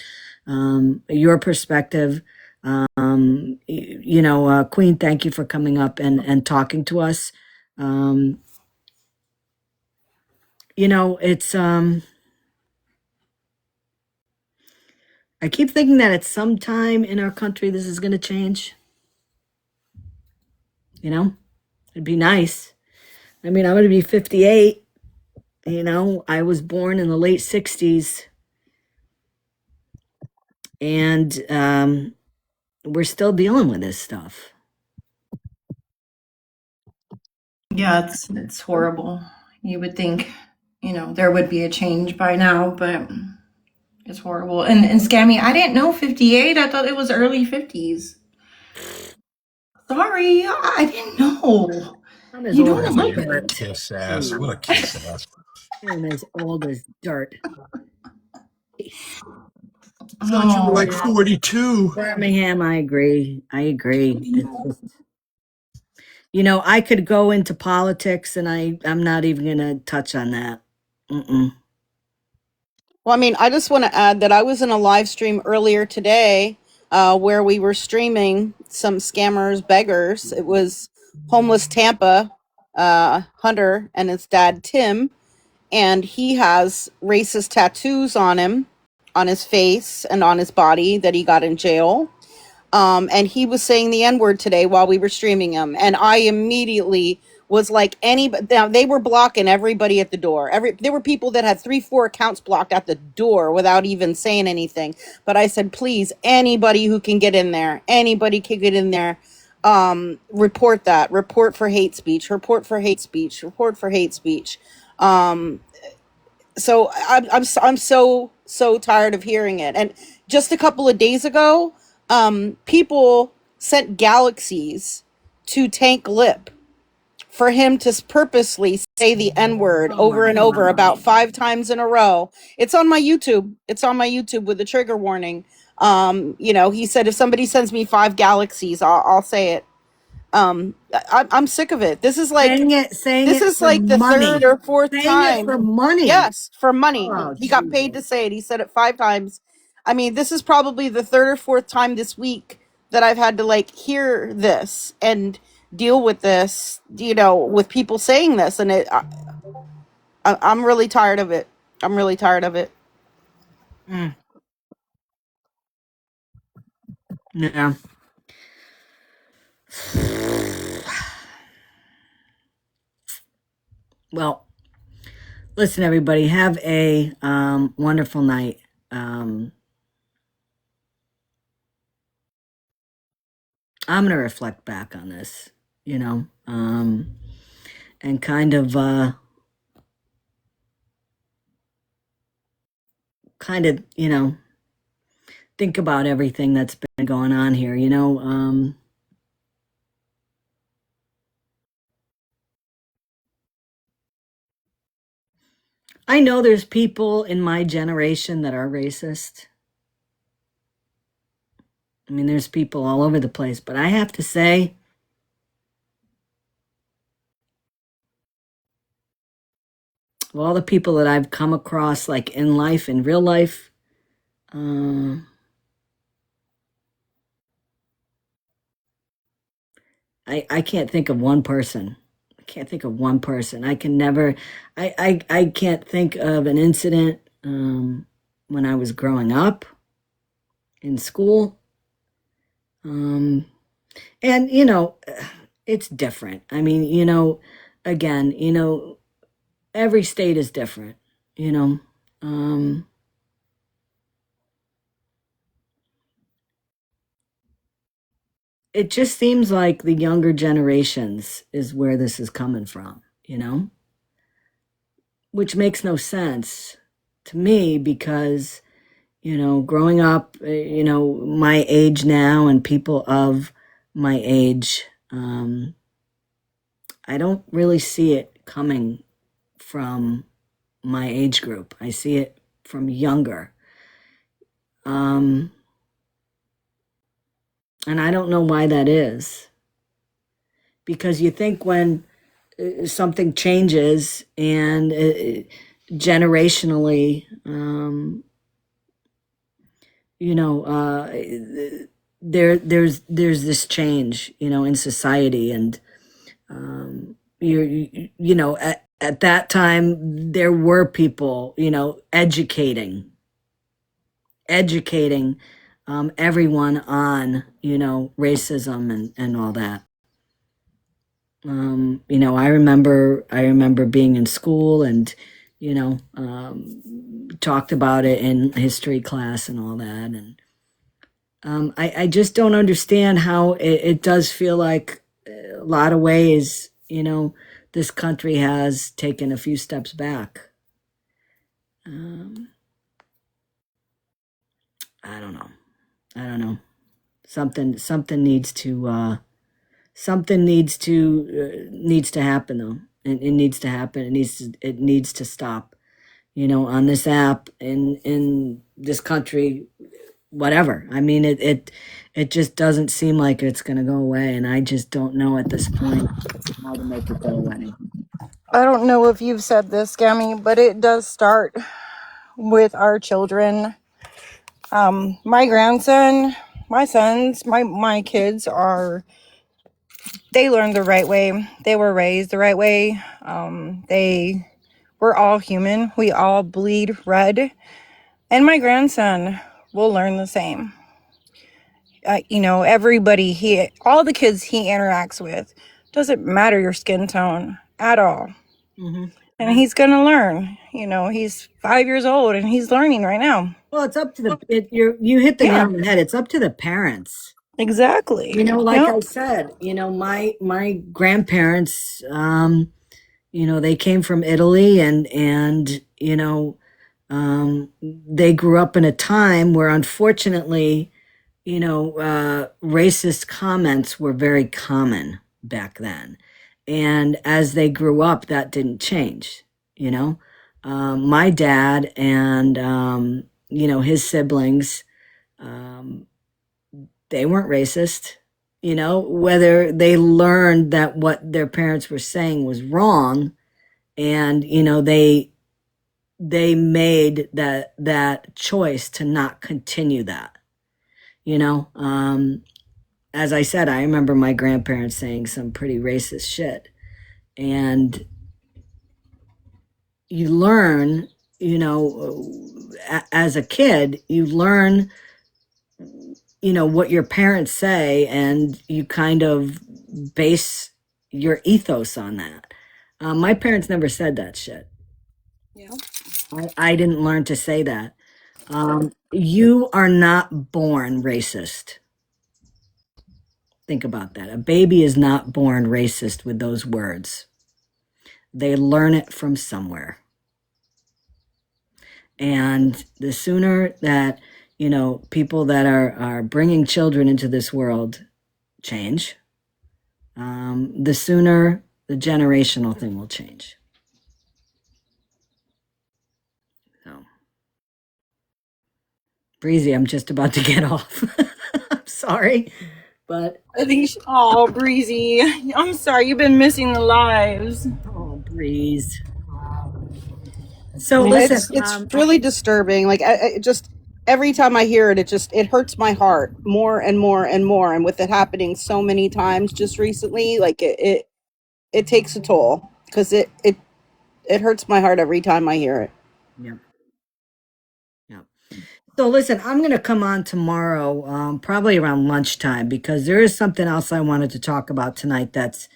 your perspective. You know, Queen, thank you for coming up and talking to us. You know, it's I keep thinking that at some time in our country this is going to change. You know, it'd be nice. I mean, I'm going to be 58. You know, I was born in the late 60s. And we're still dealing with this stuff. Yeah, it's horrible. You would think, there would be a change by now, but it's horrible. And Scammy, I didn't know 58. I thought it was early 50s. Sorry, I didn't know. I'm as You old don't as look What a it. dirt. kiss ass. What a kiss ass. I'm as old as dirt. Thought you were like Oh, 42. Birmingham, I agree. I agree. It's just, you know, I could go into politics, and I'm not even going to touch on that. Mm-mm. Well, I mean, I just want to add that I was in a live stream earlier today where we were streaming some scammers, beggars. It was homeless Tampa Hunter and his dad Tim, and he has racist tattoos on him, on his face and on his body that he got in jail. And he was saying the N word today while we were streaming him, and I immediately was like, they were blocking everybody at the door. There were people that had 3-4 accounts blocked at the door without even saying anything. But I said, please, anybody who can get in there, report that, report for hate speech, report for hate speech, report for hate speech. So I'm so tired of hearing it. And just a couple of days ago, people sent galaxies to Tank Lip for him to purposely say the N word over and over about 5 times in a row. It's on my YouTube. It's on my YouTube with a trigger warning. He said if somebody sends me 5 galaxies, I'll say it. I'm sick of it. This is like For the money. third or fourth Saying it time. for money. Yes, for money. Oh, He got paid to say it. He said it 5 times. I mean, this is probably the third or fourth time this week that I've had to hear this and deal with this, with people saying this, and I'm really tired of it. I'm really tired of it. Yeah. Well, listen, everybody, have a wonderful night. I'm going to reflect back on this, and kind of think about everything that's been going on here. I know there's people in my generation that are racist. I mean, there's people all over the place, but I have to say, of all the people that I've come across, like in life, in real life, I can't think of one person. I can't think of one person. I can never, I can't think of an incident when I was growing up in school. And, it's different. I mean, again, every state is different, you know. It just seems like the younger generations is where this is coming from, which makes no sense to me because, growing up, my age now and people of my age, I don't really see it coming from my age group. I see it from younger. And I don't know why that is. Because you think when something changes and generationally, there's this change, in society, and at that time there were people, educating everyone on, racism and all that. I remember being in school and, talked about it in history class and all that. And I just don't understand how it does feel like a lot of ways, this country has taken a few steps back. I don't know. Something needs to happen though. It needs to happen. It needs to stop. On this app in this country, whatever. I mean, it just doesn't seem like it's going to go away, and I just don't know at this point how to make it go away. I don't know if you've said this, Scammy, but it does start with our children. My grandson, my kids they learned the right way. They were raised the right way. We're all human. We all bleed red. And my grandson will learn the same. All the kids he interacts with, doesn't matter your skin tone at all. Mm-hmm. And he's going to learn. He's 5 years old and he's learning right now. Well, it's up to you hit the nail on the head. It's up to the parents. Exactly. Like I said, my grandparents, they came from Italy and they grew up in a time where unfortunately, racist comments were very common back then. And as they grew up, that didn't change, my dad and, his siblings, they weren't racist, whether they learned that what their parents were saying was wrong. And, they made that choice to not continue that, as I said, I remember my grandparents saying some pretty racist shit. And you learn, as a kid, you learn, what your parents say, and you kind of base your ethos on that. My parents never said that shit. Yeah. I didn't learn to say that. You are not born racist. Think about that. A baby is not born racist with those words. They learn it from somewhere. And the sooner that, people that are bringing children into this world change, the sooner the generational thing will change. So, Breezy, I'm just about to get off. I'm sorry, but I think, oh, Breezy, I'm sorry, you've been missing the lives. oh, Breeze. So listen, It's really disturbing. Like I just every time I hear it, it hurts my heart more and more and more. And with it happening so many times just recently, like it takes a toll because it hurts my heart every time I hear it. yeah. So listen, I'm going to come on tomorrow, probably around lunchtime, because there is something else I wanted to talk about tonight that's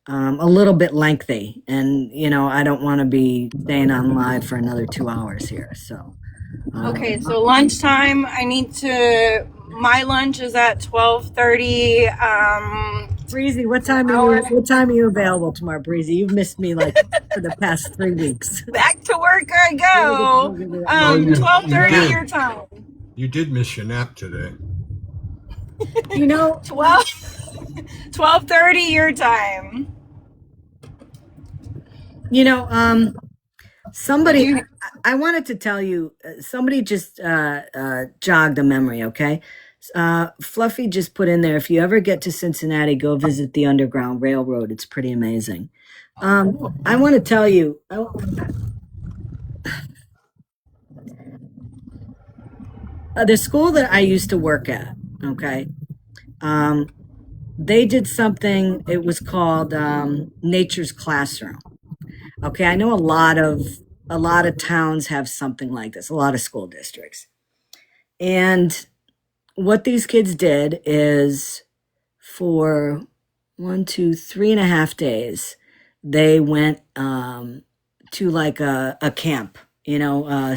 a little bit lengthy, and I don't want to be staying on live for another 2 hours here. So Okay, so lunchtime, my lunch is at 12:30. Breezy, what time are you available tomorrow, Breezy? You've missed me like for the past 3 weeks. Back to work I go. Oh, you 12:30 did. your time. You did miss your nap today. 12:30 your time. Somebody, I wanted to tell you, somebody just jogged a memory, okay? Fluffy just put in there, if you ever get to Cincinnati, go visit the Underground Railroad. It's pretty amazing. I want to tell you, the school that I used to work at, okay, they did something, it was called Nature's Classroom. Okay, I know a lot of towns have something like this, a lot of school districts. And what these kids did is for 3.5 days, they went to like a camp,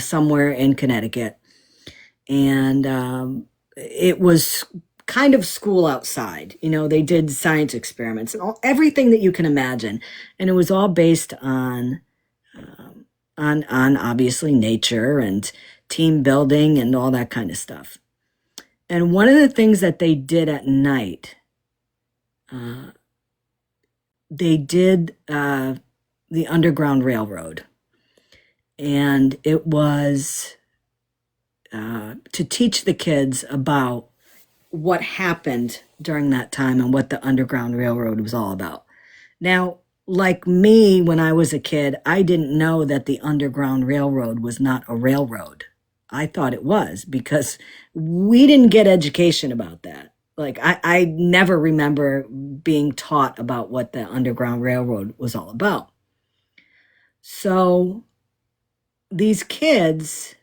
somewhere in Connecticut. And it was kind of school outside. They did science experiments and everything that you can imagine. And it was all based on obviously nature and team building and all that kind of stuff. And one of the things that they did at night, they did the Underground Railroad. And it was to teach the kids about what happened during that time and what the Underground Railroad was all about. Now, like me, when I was a kid, I didn't know that the Underground Railroad was not a railroad. I thought it was because we didn't get education about that. Like I never remember being taught about what the Underground Railroad was all about. So these kids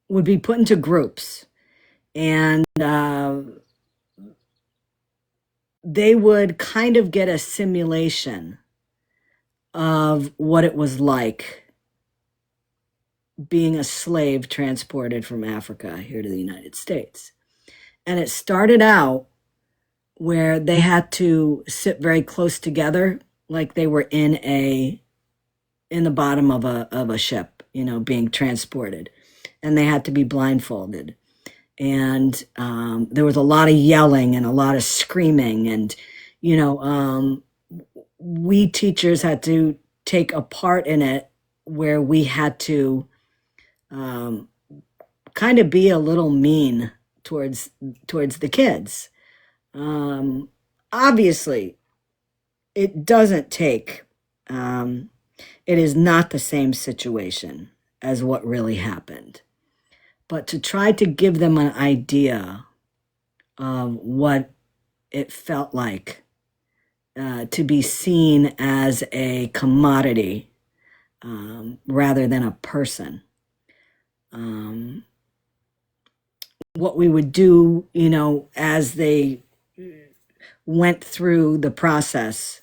would be put into groups, and they would kind of get a simulation of what it was like being a slave transported from Africa here to the United States. And it started out where they had to sit very close together, like they were in the bottom of a ship, being transported, and they had to be blindfolded. And there was a lot of yelling and a lot of screaming, and we teachers had to take a part in it where we had to kind of be a little mean towards the kids. Obviously, it doesn't take. It is not the same situation as what really happened, but to try to give them an idea of what it felt like to be seen as a commodity rather than a person. What we would do, as they went through the process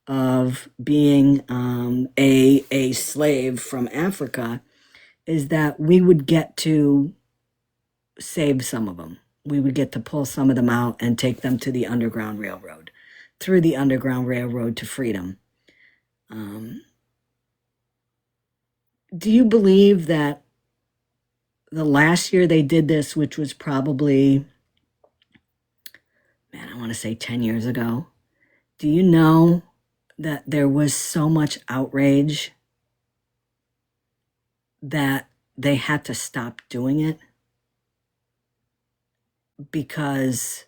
of being a slave from Africa, is that we would get to save some of them. We would get to pull some of them out and take them to the Underground Railroad, through the Underground Railroad to freedom. Do you believe that the last year they did this, which was probably, man, I want to say 10 years ago. Do you know that there was so much outrage that they had to stop doing it? Because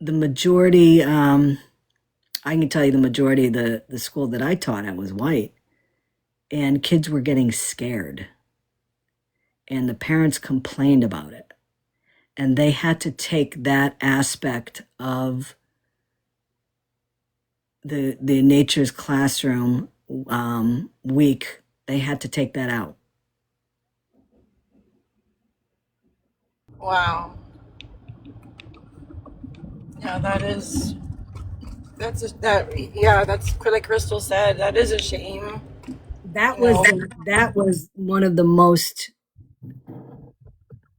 the majority, I can tell you the majority of the school that I taught at was white, and kids were getting scared, and the parents complained about it. And they had to take that aspect of the nature's classroom week. They had to take that out. Wow. Yeah, that's like Crystal said, that is a shame. That You know, was one of the most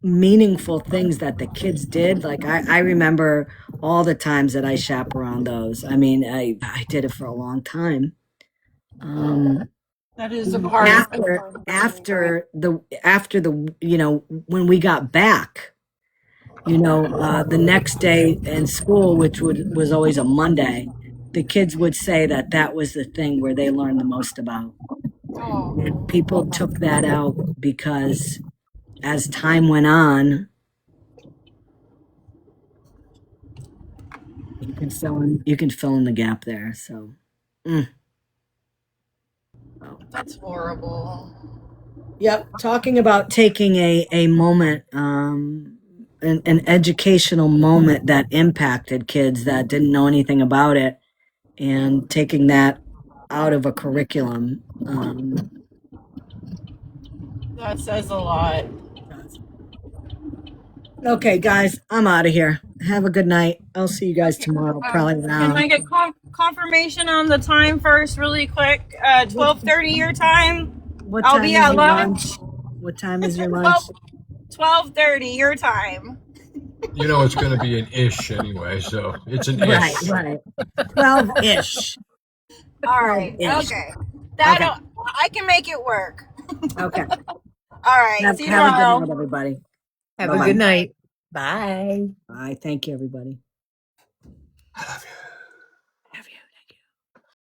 meaningful things that the kids did. Like I remember all the times that I chaperoned those. I mean, I did it for a long time. that is a part of After the when we got back, the next day in school, which was always a Monday, the kids would say that that was the thing where they learned the most about. And people took that out because as time went on, you can fill in the gap there. So, oh. That's horrible. Yep. Talking about taking a moment, an educational moment that impacted kids that didn't know anything about it, and taking that out of a curriculum. That says a lot. Okay, guys, I'm out of here. Have a good night. I'll see you guys tomorrow, probably Can around. I get confirmation on the time first, really quick? 12:30 your time. What I'll time be is at your lunch. What time is your lunch? 12:30 your time. You know it's going to be an ish anyway, so it's an Right, ish. right. 12-ish. All right. 12-ish. Okay. Okay. I can make it work. Okay. All right. See you Have a good tomorrow. night, everybody. Have a good night. Bye. Bye. Thank you, everybody. I love you.